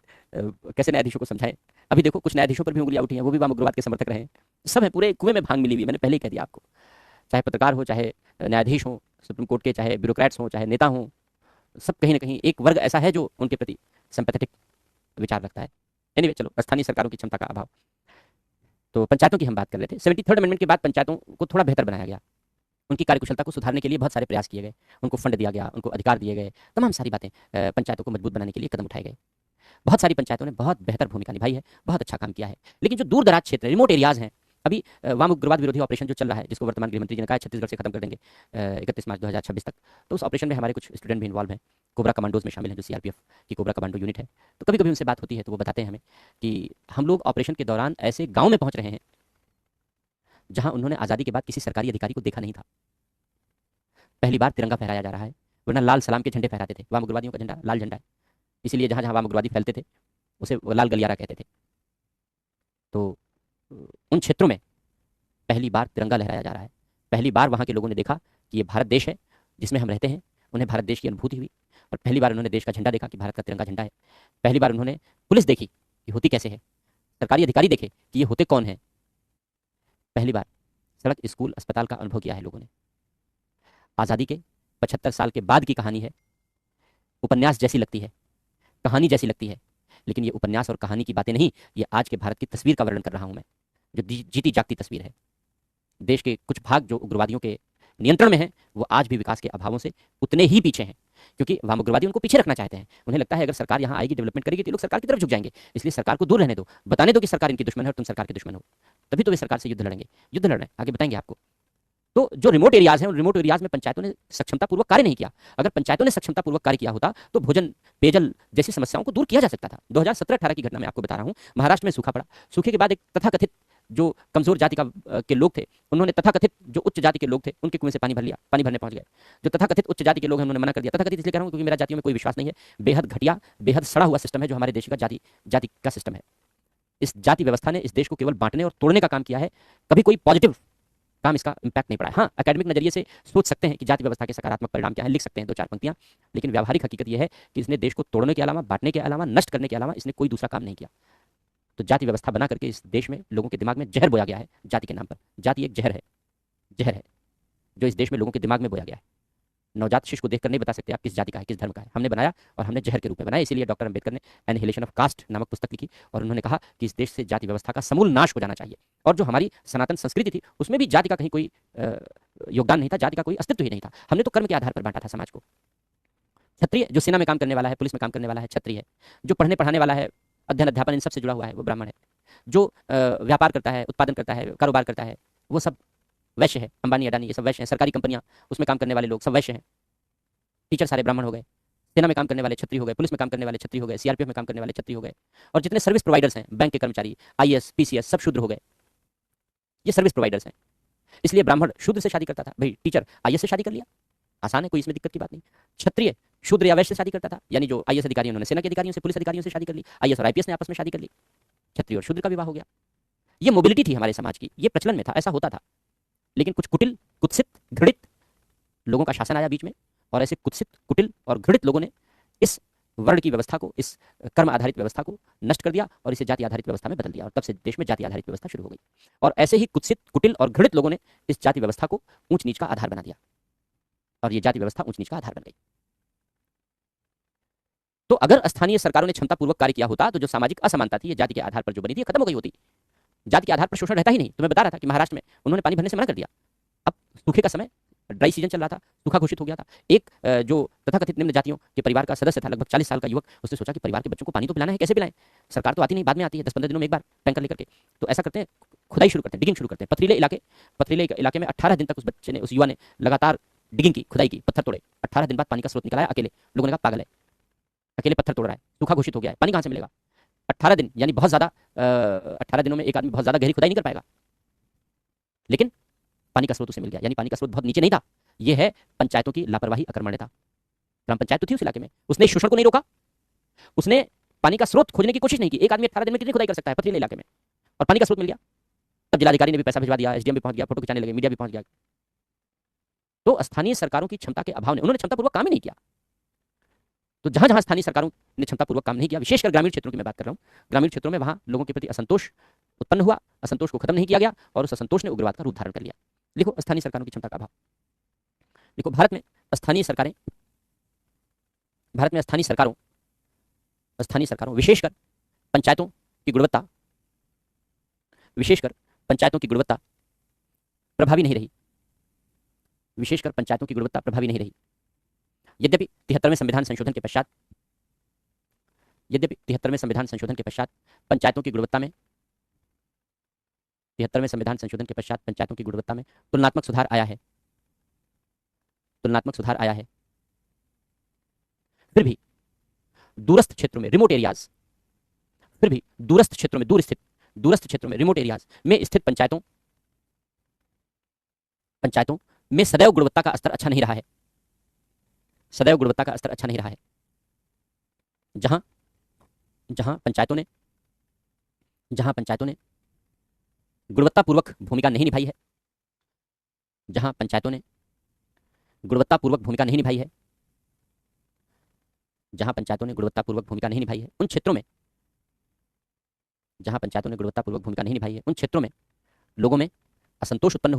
कैसे न्यायाधीशों को समझाएं। अभी देखो कुछ न्यायाधीशों पर भी उंगलियां उठी हैं, वो भी वाम उग्रवाद के समर्थक रहे हैं, सब है, पूरे कुएं में भांग मिली हुई है, मैंने पहले ही कह दिया आपको, चाहे पत्रकार हो, चाहे न्यायाधीश हो सुप्रीम कोर्ट के, चाहे ब्यूरोक्रेट्स हो, चाहे नेता हो, सब कहीं ना कहीं एक वर्ग ऐसा है जो उनके प्रति सिंपैथेटिक विचार रखता है। एनीवे चलो, स्थानीय सरकारों की क्षमता का अभाव, तो पंचायतों की हम बात कर रहे थे। 73 अमेंडमेंट के बाद पंचायतों को थोड़ा बेहतर बनाया गया, उनकी कार्यकुशलता को सुधारने के लिए बहुत सारे प्रयास किए गए, उनको फंड दिया गया, उनको अधिकार दिए गए, तमाम सारी बातें पंचायतों को मजबूत बनाने के लिए कदम उठाए गए। बहुत सारी पंचायतों ने बहुत बेहतर भूमिका निभाई है, बहुत अच्छा काम किया है। लेकिन जो दूर दराज क्षेत्र, रिमोट एरियाज हैं, अभी वाम उग्रवाद विरोधी ऑपरेशन जो चल रहा है, जिसको वर्तमान गृहमंत्री जी ने कहा छत्तीसगढ़ से खत्म कर देंगे 31 मार्च 2026 तक, तो उस ऑपरेशन में हमारे कुछ स्टूडेंट भी इन्वॉल्व हैं, कोबरा कमांडोज में शामिल हैं, जो सीआरपीएफ की कोबरा कमांडो यूनिट है। तो कभी कभी उनसे बात होती है तो वो बताते हैं हमें कि हम लोग ऑपरेशन के दौरान ऐसे गाँव में पहुंच रहे हैं जहां उन्होंने आज़ादी के बाद किसी सरकारी अधिकारी को देखा नहीं था। पहली बार तिरंगा फहराया जा रहा है, वरना लाल सलाम के झंडे फहराते थे, वाम उग्रवादियों का झंडा लाल झंडा है, इसीलिए जहां जहां वाम उग्रवादी फैलते थे उसे लाल गलियारा कहते थे। तो उन क्षेत्रों में पहली बार तिरंगा लहराया जा रहा है, पहली बार वहां के लोगों ने देखा कि ये भारत देश है जिसमें हम रहते हैं, उन्हें भारत देश की अनुभूति हुई, और पहली बार उन्होंने देश का झंडा देखा कि भारत का तिरंगा झंडा है। पहली बार उन्होंने पुलिस देखी कि होती कैसे है, सरकारी अधिकारी देखे कि ये होते कौन है, पहली बार सड़क, स्कूल, अस्पताल का अनुभव किया है लोगों ने। आज़ादी के 75 साल के बाद की कहानी है, उपन्यास जैसी लगती है, कहानी जैसी लगती है, लेकिन ये उपन्यास और कहानी की बातें नहीं, ये आज के भारत की तस्वीर का वर्णन कर रहा हूं मैं, जो जीती जागती तस्वीर है। देश के कुछ भाग जो उग्रवादियों के नियंत्रण में हैं, वो आज भी विकास के अभावों से उतने ही पीछे हैं, क्योंकि वाम उग्रवादी उनको पीछे रखना चाहते हैं। उन्हें लगता है अगर सरकार यहाँ आएगी, डेवलपमेंट करेगी, तो लोग सरकार की तरफ झुक जाएंगे, इसलिए सरकार को दूर रहने दो, बताने दो कि सरकार इनकी दुश्मन है और तुम सरकार के दुश्मन हो, तभी तो वे सरकार से युद्ध लड़ेंगे। युद्ध लड़ रहे हैं, आगे बताएंगे आपको। तो जो रिमोट एरियाज हैं, उन रिमोट एरियाज में पंचायतों ने सक्षमतापूर्वक कार्य नहीं किया। अगर पंचायतों ने सक्षमतापूर्वक कार्य किया होता तो भोजन, पेयजल जैसी समस्याओं को दूर किया जा सकता था। 2017-18 की घटना मैं आपको बता रहा हूं, महाराष्ट्र में सूखा पड़ा, सूखे के बाद एक तथाकथित जो कमजोर जाति के लोग थे, उन्होंने तथाकथित जो उच्च जाति के लोग थे, उनके कुएं से पानी भर लिया, पानी भरने पहुंच गए। जो तथाकथित उच्च जाति के लोग हैं, उन्होंने मना कर दिया। तथाकथित इसलिए कह रहा हूं क्योंकि मेरा जातियों में कोई विश्वास नहीं है, बेहद घटिया, बेहद सड़ा हुआ सिस्टम है जो हमारे देश का जाति का सिस्टम है। इस जाति व्यवस्था ने इस देश को केवल बांटने और तोड़ने का काम किया है, कभी कोई पॉजिटिव काम इसका इंपैक्ट नहीं पड़ा है। हाँ, एकेडमिक नजरिए से सोच सकते हैं कि जाति व्यवस्था के सकारात्मक परिणाम क्या है, लिख सकते हैं 2-4 पंक्तियां, लेकिन व्यावहारिक हकीकत यह है कि इसने देश को तोड़ने के अलावा, बांटने के अलावा, नष्ट करने के अलावा इसने कोई दूसरा काम नहीं किया। तो जाति व्यवस्था बना करके इस देश में लोगों के दिमाग में जहर बोया गया है जाति के नाम पर। जाति एक जहर है, जो इस देश में लोगों के दिमाग में बोया गया है। नवजात शिशु को देखकर नहीं बता सकते आप किस जाति का है, किस धर्म का है। हमने बनाया और हमने जहर के रूप में बनाया। इसीलिए डॉक्टर अंबेडकर ने एनिहिलेशन ऑफ कास्ट नामक पुस्तक लिखी और उन्होंने कहा कि इस देश से जाति व्यवस्था का समूल नाश हो जाना चाहिए। और जो हमारी सनातन संस्कृति थी उसमें भी जाति का कहीं कोई योगदान नहीं था, जाति का कोई अस्तित्व ही नहीं था। हमने तो कर्म के आधार पर बांटा था समाज को। क्षत्रिय जो सेना में काम करने वाला है, पुलिस में काम करने वाला है, क्षत्रिय है। जो पढ़ने पढ़ाने वाला है, अध्ययन अध्यापन इन सब से जुड़ा हुआ है, वो ब्राह्मण है। जो व्यापार करता है, उत्पादन करता है, कारोबार करता है, वो सब वैश्य है। अंबानी अडानी ये सब वैश्य हैं। सरकारी कंपनियां, उसमें काम करने वाले लोग सब वैश्य हैं। टीचर सारे ब्राह्मण हो गए, सेना में काम करने वाले क्षत्रिय हो गए, पुलिस में काम करने वाले क्षत्रिय हो गए, सीआरपीएफ में काम करने वाले क्षत्रिय हो गए, और जितने सर्विस प्रोवाइडर्स हैं, बैंक के कर्मचारी, आईएएस, पीसीएस, सब शूद्र हो गए। ये सर्विस प्रोवाइडर्स हैं। इसलिए ब्राह्मण शूद्र से शादी करता था। भाई टीचर आईएएस से शादी कर लिया, आसान है, कोई इसमें दिक्कत की बात नहीं। क्षत्रिय शूद्र या वैश्य से शादी करता था, यानी जो आईएएस अधिकारी उन्होंने सेना के अधिकारियों से, पुलिस अधिकारियों से शादी कर ली। आईएएस और आईपीएस ने आपस में शादी कर ली, क्षत्रिय और शूद्र का विवाह हो गया। ये मोबिलिटी थी हमारे समाज की, ये प्रचलन में था, ऐसा होता था। लेकिन कुछ कुटिल, कुत्सित, घृणित लोगों का शासन आया बीच में, और ऐसे कुत्सित, कुटिल और घृणित लोगों ने इस वर्ण की व्यवस्था को, इस कर्म आधारित व्यवस्था को नष्ट कर दिया और इसे जाति आधारित व्यवस्था में बदल दिया, और तब से देश में जाति आधारित व्यवस्था शुरू हो गई। और ऐसे ही कुत्सित, कुटिल और घृणित लोगों ने इस जाति व्यवस्था को ऊंच नीच का आधार बना दिया, और ये जाति व्यवस्था ऊंच नीच का आधार बन गई। तो अगर स्थानीय सरकारों ने क्षमतापूर्वक कार्य किया होता तो जो सामाजिक असमानता थी, ये जाति के आधार पर जो बनी थी, खत्म हो गई होती। जाति के आधार पर शोषण रहता ही नहीं। तो मैं बता रहा था कि महाराष्ट्र में उन्होंने पानी भरने से मना कर दिया। अब सूखे का समय, ड्राई सीजन चल रहा था, सूखा घोषित हो गया था। एक जो तथाकथित निम्न जातियों के परिवार का सदस्य था, लगभग 40 साल का युवक, उसने सोचा कि परिवार के बच्चों को पानी तो पिलाना है, कैसे पिलाएं? सरकार तो आती नहीं, बाद में आती है, 10-15 दिनों में एक बार टैंकर लेकर के। तो ऐसा करते हैं, खुदाई शुरू करते हैं, डिगिंग शुरू करते हैं। पथरीले इलाके में 18 दिन तक उस बच्चे ने, उस युवा ने लगातार डिगिंग की, खुदाई की, पत्थर तोड़े। 18 दिन बाद पानी का स्रोत निकला है अकेले। लोगों ने कहा पागल है, अकेले पत्थर तोड़ रहा है, सूखा घोषित हो गया है, पानी कहाँ से मिलेगा? 18 दिन यानी बहुत ज्यादा, 18 दिनों में एक आदमी बहुत ज्यादा गहरी खुदाई नहीं कर पाएगा। लेकिन पानी का स्रोत उसे मिल गया, यानी पानी का स्रोत बहुत नीचे नहीं था। यह है पंचायतों की लापरवाही, अकर्मण्यता। ग्राम पंचायत तो थी उस इलाके में, उसने शोषण को नहीं रोका, उसने पानी का स्रोत खोजने की कोशिश नहीं की। एक आदमी 18 दिन में कितनी खुदाई कर सकता है पथरीले इलाके में, और पानी का स्रोत मिल गया। तब जिलाधिकारी ने भी पैसा भिजवा दिया, एसडीएम भी पहुंच गया, फोटो खिंचाने लगे, मीडिया भी पहुंच गया। तो स्थानीय सरकारों की क्षमता के अभाव ने, उन्होंने क्षमतापूर्वक काम ही नहीं किया। तो जहां जहां स्थानीय सरकारों ने क्षमतापूर्वक काम नहीं किया, विशेषकर ग्रामीण क्षेत्रों की मैं बात कर रहा हूं, ग्रामीण क्षेत्रों में वहां लोगों के प्रति असंतोष उत्पन्न हुआ, असंतोष को खत्म नहीं किया गया, और उस असंतोष ने उग्रवाद का रूप धारण कर लिया। देखो स्थानीय सरकारों की क्षमता का अभाव। देखो भारत में स्थानीय सरकारों विशेषकर पंचायतों की गुणवत्ता प्रभावी नहीं रही, विशेषकर पंचायतों की गुणवत्ता प्रभावी नहीं रही। यद्यपि 73वें संविधान संशोधन के पश्चात पंचायतों की गुणवत्ता में, 73वें संविधान संशोधन के पश्चात पंचायतों की गुणवत्ता में तुलनात्मक सुधार आया है, फिर भी दूरस्थ क्षेत्रों में, रिमोट एरियाज, दूरस्थ क्षेत्रों में रिमोट एरियाज में स्थित पंचायतों में सदैव गुणवत्ता का स्तर अच्छा नहीं रहा है। जहां पंचायतों ने गुणवत्तापूर्वक भूमिका नहीं निभाई है, उन क्षेत्रों में लोगों में असंतोष उत्पन्न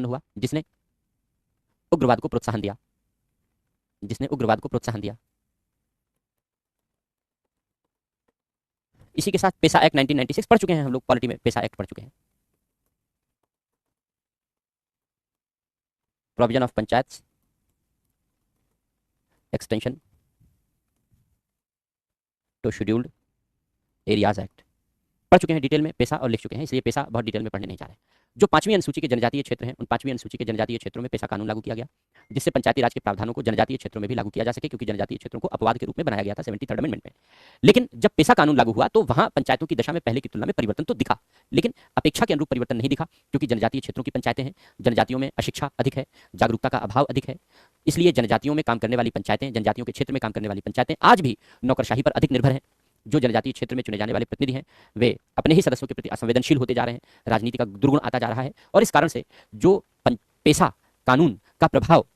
हुआ, जिसने उग्रवाद को प्रोत्साहन दिया। इसी के साथ पेशा एक्ट 1996 पढ़ चुके हैं हम लोग, पॉलिटी में पेशा एक्ट पढ़ चुके हैं। Provision of panchayat extension to scheduled areas act पढ़ चुके हैं डिटेल में पेशा, और लिख चुके हैं, इसलिए पेशा बहुत डिटेल में पढ़ने नहीं जा रहे। जो 5वीं अनुसूची के जनजातीय क्षेत्र हैं, उन 5वीं अनुसूची के जनजातीय क्षेत्रों में पेशा कानून लागू किया गया, जिससे पंचायती राज के प्रावधानों को जनजातीय क्षेत्रों में भी लागू किया जा सके, क्योंकि जनजातीय क्षेत्रों को अपवाद के रूप में बनाया गया था 73rd अमेंडमेंट में। लेकिन जब पेशा कानून लागू हुआ तो वहां पंचायतों की दशा में पहले की तुलना में परिवर्तन तो दिखा, लेकिन अपेक्षा के अनुरूप परिवर्तन नहीं दिखा, क्योंकि जनजातीय क्षेत्रों की पंचायतें हैं, जनजातियों में अशिक्षा अधिक है, जागरूकता का अभाव अधिक है, इसलिए जनजातियों में काम करने वाली पंचायतें, जनजातियों के क्षेत्र में काम करने वाली पंचायतें आज भी नौकरशाही पर अधिक निर्भर हैं। जो जनजातीय क्षेत्र में चुने जाने वाले प्रतिनिधि हैं, वे अपने ही सदस्यों के प्रति असंवेदनशील होते जा रहे हैं, राजनीति का दुर्गुण आता जा रहा है, और इस कारण से जो पेशा कानून का प्रभाव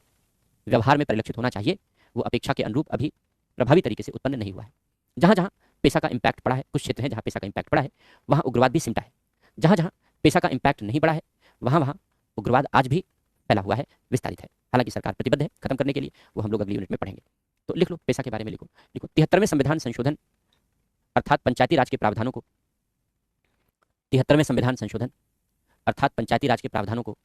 व्यवहार में परिलक्षित होना चाहिए, वो अपेक्षा के अनुरूप अभी प्रभावी तरीके से उत्पन्न नहीं हुआ है। जहां जहां पेशा का इम्पैक्ट पड़ा है, कुछ क्षेत्र हैं जहां पेशा का इम्पैक्ट पड़ा है, वहां उग्रवाद भी सिमटा है। जहां जहां पेशा का इम्पैक्ट नहीं पड़ा है, वहां उग्रवाद आज भी फैला हुआ है, विस्तारित है। हालांकि सरकार प्रतिबद्ध है खत्म करने के लिए, वो हम लोग अगली यूनिट में पढ़ेंगे। तो लिख लो, पेशा के बारे में लिखो। लिखो 73वें संविधान संशोधन अर्थात पंचायती राज के प्रावधानों को, 73वें संविधान संशोधन अर्थात पंचायती राज के प्रावधानों को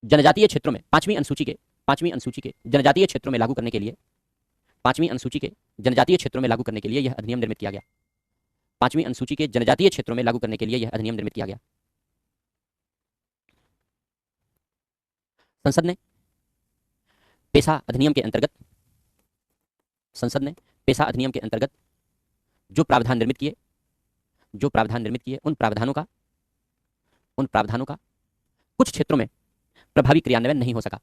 जनजातीय क्षेत्रों में पांचवीं अनुसूची के जनजातीय क्षेत्रों में लागू करने के लिए, पांचवीं अनुसूची के जनजातीय क्षेत्रों में लागू करने के लिए यह अधिनियम निर्मित किया गया। पांचवीं अनुसूची के जनजातीय क्षेत्रों में लागू करने के लिए यह अधिनियम निर्मित किया गया। संसद ने पेशा अधिनियम के अंतर्गत, संसद ने पेशा अधिनियम के अंतर्गत जो प्रावधान निर्मित किए, उन प्रावधानों का कुछ क्षेत्रों में प्रभावी क्रियान्वयन नहीं हो सका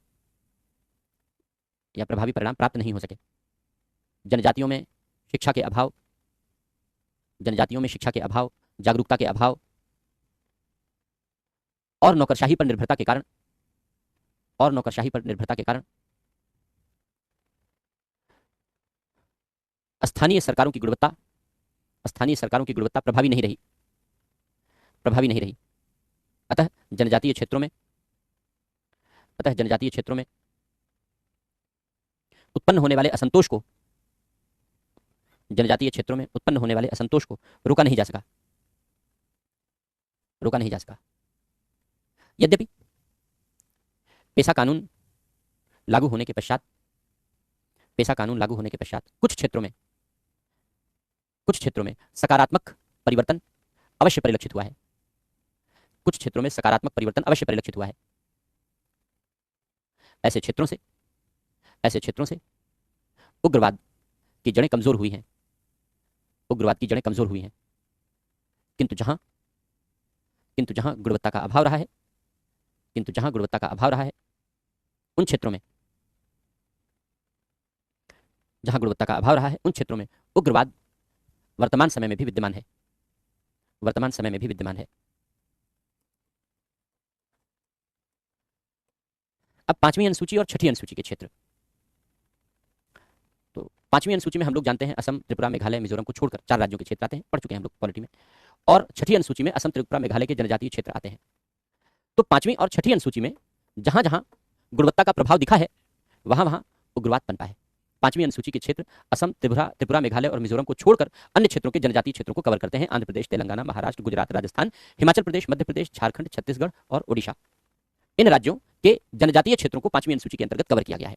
या प्रभावी परिणाम प्राप्त नहीं हो सके। जनजातियों में शिक्षा के अभाव, जागरूकता के अभाव और नौकरशाही पर निर्भरता के कारण, स्थानीय सरकारों की गुणवत्ता प्रभावी नहीं रही। अतः जनजातीय क्षेत्रों में उत्पन्न होने वाले असंतोष को रोका नहीं जा सका। यद्यपि पेशा कानून लागू होने के पश्चात कुछ क्षेत्रों में सकारात्मक परिवर्तन अवश्य परिलक्षित हुआ है। ऐसे क्षेत्रों से उग्रवाद की जड़ें कमजोर हुई हैं। किंतु जहां गुणवत्ता का अभाव रहा है, उन क्षेत्रों में उग्रवाद वर्तमान समय में भी विद्यमान है। अब पांचवीं अनुसूची और छठी अनुसूची के क्षेत्र। तो पांचवीं अनुसूची में हम लोग जानते हैं असम, त्रिपुरा, मेघालय, मिजोरम को छोड़कर 4 राज्यों के क्षेत्र आते हैं, पढ़ चुके हैं हम लोग पॉलिटी में। और छठी अनुसूची में असम, त्रिपुरा, मेघालय के जनजातीय क्षेत्र आते हैं। तो पांचवीं और छठी अनुसूची में जहां जहां गुणवत्ता का प्रभाव दिखा है, वहां उग्रवाद पनपा है। पांचवीं अनुसूची के क्षेत्र असम, त्रिपुरा, मेघालय और मिजोरम को छोड़कर अन्य क्षेत्रों के जनजातीय क्षेत्रों को कवर करते हैं। आंध्र प्रदेश, तेलंगाना, महाराष्ट्र, गुजरात, राजस्थान, हिमाचल प्रदेश, मध्य प्रदेश, झारखंड, छत्तीसगढ़ और ओडिशा। इन राज्यों के जनजातीय क्षेत्रों को पांचवीं अनुसूची के अंतर्गत कवर किया गया है।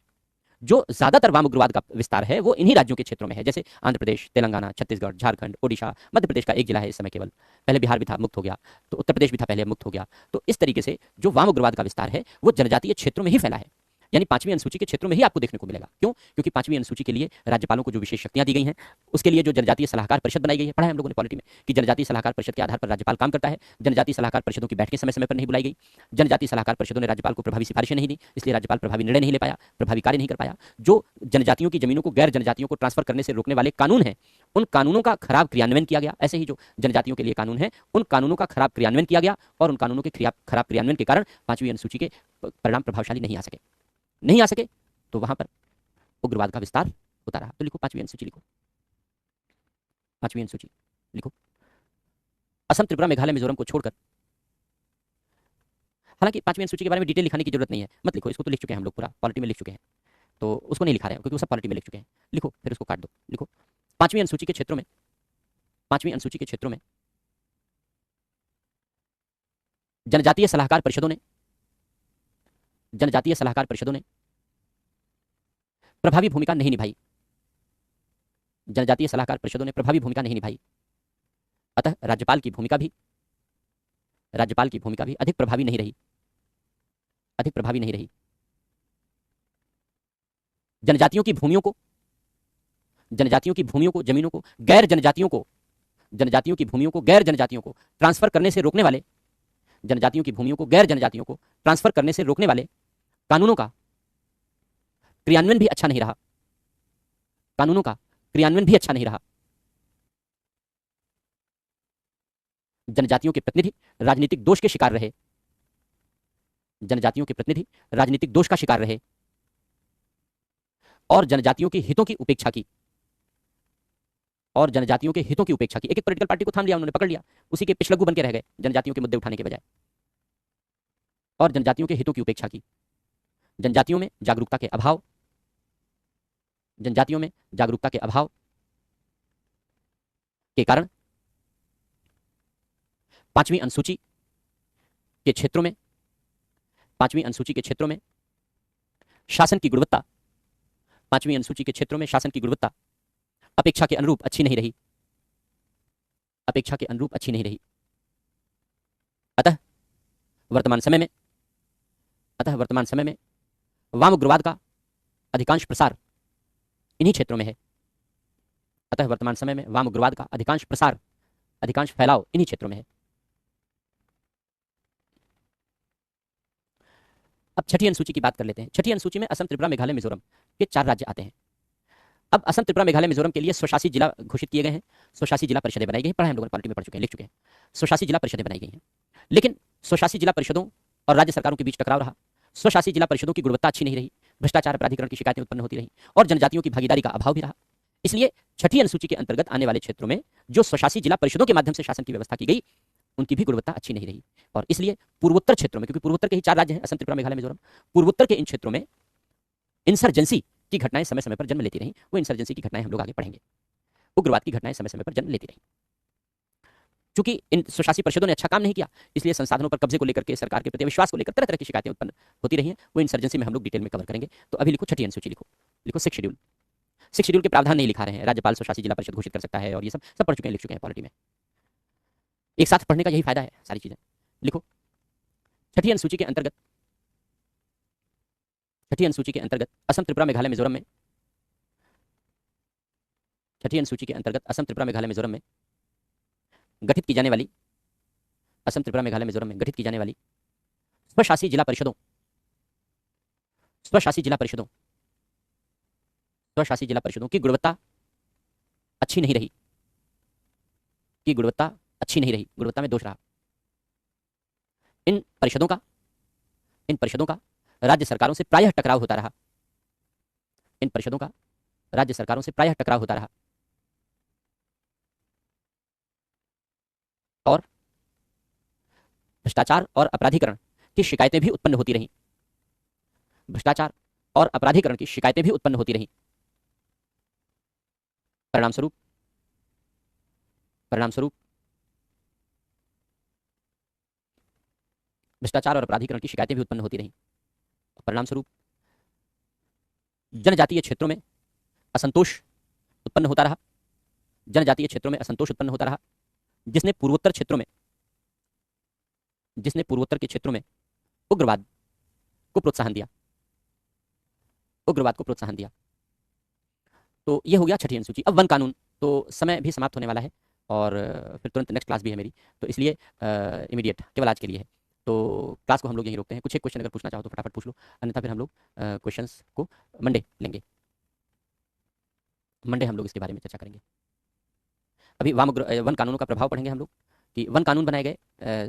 जो ज्यादातर वाम उग्रवाद का विस्तार है वो इन्हीं राज्यों के क्षेत्रों में है, जैसे आंध्र प्रदेश, तेलंगाना, छत्तीसगढ़, झारखंड, ओडिशा, मध्य प्रदेश का एक जिला है इस समय केवल, पहले बिहार भी था, मुक्त हो गया, तो उत्तर प्रदेश भी था पहले, मुक्त हो गया। तो इस तरीके से जो वाम उग्रवाद का विस्तार है वो जनजातीय क्षेत्रों में ही फैला है, यानी पांचवीं अनुसूची के क्षेत्रों में ही आपको देखने को मिलेगा। क्यों? क्योंकि पांचवीं अनुसूची के लिए राज्यपालों को जो विशेष शक्तियां दी गई हैं, उसके लिए जो जनजातीय सलाहकार परिषद बनाई गई है, पढ़ा है हम लोगों ने पॉलिटी में कि जनजातीय सलाहकार परिषद के आधार पर राज्यपाल काम करता है। जनजातीय सलाहकार परिषदों की बैठकें समय समय पर नहीं बुलाई गई। जनजातीय सलाहकार परिषदों ने राज्यपाल को प्रभावी सिफारिशें नहीं दी, इसलिए राज्यपाल प्रभावी निर्णय नहीं ले पाया, प्रभावी कार्य नहीं कर पाया। जो जनजातियों की जमीनों को गैर जनजातियों को ट्रांसफर करने से रोकने वाले कानून हैं, उन कानूनों का खराब क्रियान्वयन किया गया। ऐसे ही जो जनजातियों के लिए कानून है, उन कानूनों का खराब क्रियान्वयन किया गया और उन कानूनों के खराब क्रियान्वयन के कारण पांचवीं अनुसूची के परिणाम प्रभावशाली नहीं आ सके, तो वहां पर उग्रवाद का विस्तार होता रहा। तो लिखो पांचवी अनुसूची, लिखो असम, त्रिपुरा, मेघालय, मिजोरम को छोड़कर। हालांकि पांचवी अनुसूची के बारे में डिटेल लिखाने की जरूरत नहीं है, मत लिखो, इसको तो लिख चुके हैं हम लोग, पूरा पॉलिटी में लिख चुके हैं, तो उसको नहीं लिखा रहे हैं क्योंकि वो सब पॉलिटी में लिख चुके हैं। लिखो, फिर उसको काट दो। लिखो पांचवी अनुसूची के क्षेत्रों में जनजातीय सलाहकार परिषदों ने प्रभावी भूमिका नहीं निभाई। जनजातीय सलाहकार परिषदों ने प्रभावी भूमिका नहीं निभाई। अतः राज्यपाल की भूमिका भी अधिक प्रभावी नहीं रही। जनजातियों की भूमियों को, जमीनों को गैर जनजातियों को ट्रांसफर करने से रोकने वाले, कानूनों का क्रियान्वयन भी अच्छा नहीं रहा। जनजातियों के प्रतिनिधि राजनीतिक दोष का शिकार रहे और जनजातियों के हितों की उपेक्षा की। और जनजातियों के हितों की उपेक्षा की। एक एक पॉलिटिकल पार्टी को थाम लिया, उन्होंने पकड़ लिया, उसी के पिछलग्गू बन के रह गए जनजातियों के मुद्दे उठाने के बजाय, और जनजातियों के हितों की उपेक्षा की। जनजातियों में जागरूकता के अभाव, जनजातियों में जागरूकता के अभाव के कारण पांचवी अनुसूची के क्षेत्रों में, पांचवी अनुसूची के क्षेत्रों में शासन की गुणवत्ता, पांचवी अनुसूची के क्षेत्रों में शासन की गुणवत्ता अपेक्षा के अनुरूप अच्छी नहीं रही, अपेक्षा के अनुरूप अच्छी नहीं रही। अतः वर्तमान समय में, अतः वर्तमान समय में वाम उग्रवाद का अधिकांश प्रसार इन्हीं क्षेत्रों में है। अतः वर्तमान समय में वाम उग्रवाद का अधिकांश प्रसार, अधिकांश फैलाव इन्हीं क्षेत्रों में है। अब छठी अनुसूची की बात कर लेते हैं। छठी अनुसूची में असम, त्रिपुरा, मेघालय, मिजोरम के 4 राज्य आते हैं। अब असम, त्रिपुरा, मेघालय, मिजोरम के लिए स्वशासी जिला घोषित किए गए हैं, स्वशासी जिला परिषदें बनाई गई हैं। पढ़ा हम लोगों ने, पॉलिटी में पढ़ चुके हैं, लिख चुके हैं। स्वशासी जिला परिषदें बनाई गई हैं, लेकिन स्वशासी जिला परिषदों और राज्य सरकारों के बीच टकराव रहा। स्वशासी जिला परिषदों की गुणवत्ता अच्छी नहीं रही, भ्रष्टाचार, अपराधीकरण की शिकायतें उत्पन्न होती रही और जनजातियों की भागीदारी का अभाव भी रहा। इसलिए छठी अनुसूची के अंतर्गत आने वाले क्षेत्रों में जो स्वशासी जिला परिषदों के माध्यम से शासन की व्यवस्था की गई, उनकी भी गुणवत्ता अच्छी नहीं रही। और इसलिए पूर्वोत्तर क्षेत्रों में, क्योंकि पूर्वोत्तर के ही 4 राज्य हैं, असम, त्रिपुरा, मेघालय, मिजोरम, पूर्वोत्तर के इन क्षेत्रों में इंसर्जेंसी की घटनाएं समय समय पर जन्म लेती रही। वो इंसर्जेंसी की घटनाएं हम लोग आगे पढ़ेंगे। उग्रवाद की घटनाएं समय समय पर जन्म लेती रही। चूंकि इन स्वशासी परिषदों ने अच्छा काम नहीं किया, इसलिए संसाधनों पर कब्जे को लेकर के, सरकार के प्रति विश्वास को लेकर तरह तरह की शिकायतें उत्पन्न होती रही हैं। वो इंसर्जेंसी में हम लोग डिटेल में कवर करेंगे। तो अभी लिखो छठी अनुसूची, लिखो, लिखो 6 शेड्यूल। 6 शेड्यूल के प्रावधान नहीं लिखा रहे हैं। राज्यपाल स्वशासी जिला परिषद घोषित कर सकता है, और ये सब सब पढ़ चुके हैं, लिख चुके हैं पॉलिटी में। एक साथ पढ़ने का यही फायदा है, सारी चीजें लिखो। छठी अनुसूची के अंतर्गत, छठी अनुसूची के अंतर्गत असम, त्रिपुरा, मेघालय, मिजोरम में, छठी अनुसूची के अंतर्गत असम, त्रिपुरा, मेघालय, मिजोरम में गठित की जाने वाली, असम, त्रिपुरा, मेघालय, मिजोरम में गठित की जाने वाली स्वशासी जिला परिषदों, स्वशासी जिला परिषदों, स्वशासी जिला परिषदों की गुणवत्ता अच्छी नहीं रही, की गुणवत्ता अच्छी नहीं रही, गुणवत्ता में दोष रहा। इन परिषदों का, इन परिषदों का राज्य सरकारों से प्रायः टकराव होता रहा। इन परिषदों का राज्य सरकारों से प्रायः टकराव होता रहा और भ्रष्टाचार और अपराधीकरण की शिकायतें भी उत्पन्न होती रहीं। भ्रष्टाचार और अपराधीकरण की शिकायतें भी उत्पन्न होती रहीं। परिणाम स्वरूप, परिणाम स्वरूप भ्रष्टाचार और अपराधीकरण की शिकायतें भी उत्पन्न होती रहीं। परिणाम स्वरूप जनजातीय क्षेत्रों में असंतोष उत्पन्न होता रहा। जनजातीय क्षेत्रों में असंतोष उत्पन्न होता रहा, जिसने पूर्वोत्तर क्षेत्रों में, जिसने पूर्वोत्तर के क्षेत्रों में उग्रवाद को प्रोत्साहन दिया, उग्रवाद को प्रोत्साहन दिया। तो यह हो गया छठी अनुसूची। अब वन कानून, तो समय भी समाप्त होने वाला है और फिर तुरंत नेक्स्ट क्लास भी है मेरी, तो इसलिए इमीडिएट केवल आज के लिए है। तो क्लास को हम लोग यहीं रोकते हैं। कुछ एक क्वेश्चन अगर पूछना चाहो तो फटाफट पूछ लो, अन्यथा फिर हम लोग क्वेश्चंस को मंडे लेंगे। मंडे हम लोग इसके बारे में चर्चा करेंगे। अभी वन कानूनों का प्रभाव पढ़ेंगे हम लोग, कि वन कानून बनाए गए,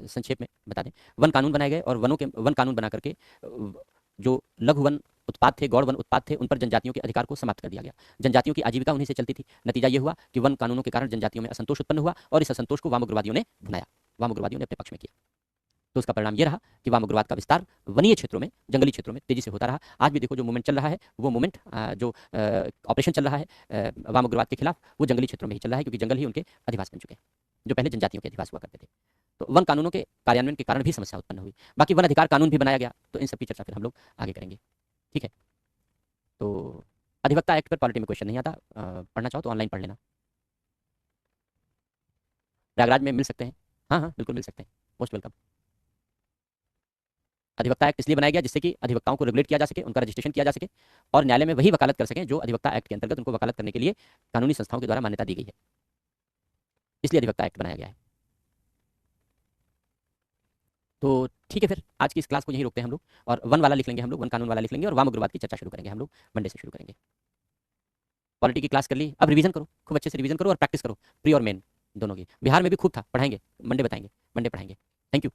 संक्षेप में बता दें, वन कानून बनाए गए और वन कानून बना करके जो लघु वन उत्पाद थे, गौड़ वन उत्पाद थे, उन पर जनजातियों के अधिकार को समाप्त कर दिया गया। जनजातियों की आजीविका उन्हीं से चलती थी। नतीजा ये हुआ कि वन कानूनों के कारण जनजातियों में असंतोष उत्पन्न हुआ और इस असंतोष को वाम उग्रवादियों ने भुनाया, वाम उग्रवादियों ने अपने पक्ष में किया। तो उसका परिणाम ये रहा कि वाम उग्रवाद का विस्तार वनीय क्षेत्रों में, जंगली क्षेत्रों में तेजी से होता रहा। आज भी देखो जो मूवमेंट चल रहा है, वो मूवमेंट जो ऑपरेशन चल रहा है वाम उग्रवाद के खिलाफ, वो जंगली क्षेत्रों में ही चल रहा है, क्योंकि जंगल ही उनके अधिवास बन चुके हैं, जो पहले जनजातियों के अधिवास हुआ करते थे। तो वन कानूनों के कार्यान्वयन के कारण भी समस्या उत्पन्न हुई। बाकी वन अधिकार कानून भी बनाया गया, तो इन सब की चर्चा फिर हम लोग आगे करेंगे, ठीक है। तो अधिवक्ता एक्ट पर पॉलिटी में क्वेश्चन नहीं आता, पढ़ना चाहो तो ऑनलाइन पढ़ लेना। प्रयागराज में मिल सकते हैं, हाँ हाँ बिल्कुल मिल सकते हैं, मोस्ट वेलकम। अधिवक्ता एक्ट इसलिए बनाया गया जिससे कि अधिवक्ताओं को रेगुलेट किया जा सके, उनका रजिस्ट्रेशन किया जा सके और न्यायालय में वही वकालत कर सकें जो अधिवक्ता एक्ट के अंतर्गत उनको वकालत करने के लिए कानूनी संस्थाओं के द्वारा मान्यता दी गई है। इसलिए अधिवक्ता एक्ट बनाया गया है। तो ठीक है, फिर आज की इस क्लास को यहीं रोकते हैं हम लोग, और वन वाला लिख लेंगे हम लोग, वन कानून वाला लिख लेंगे, और वाम उग्रवाद की चर्चा शुरू करेंगे हम लोग, मंडे से शुरू करेंगे। पॉलिटी की क्लास कर ली, अब रिवीजन करो, खूब अच्छे से रिवीजन करो और प्रैक्टिस करो, प्री और मेन दोनों की। बिहार में भी खूब था, पढ़ाएंगे, मंडे बताएंगे, मंडे पढ़ाएंगे। Thank you.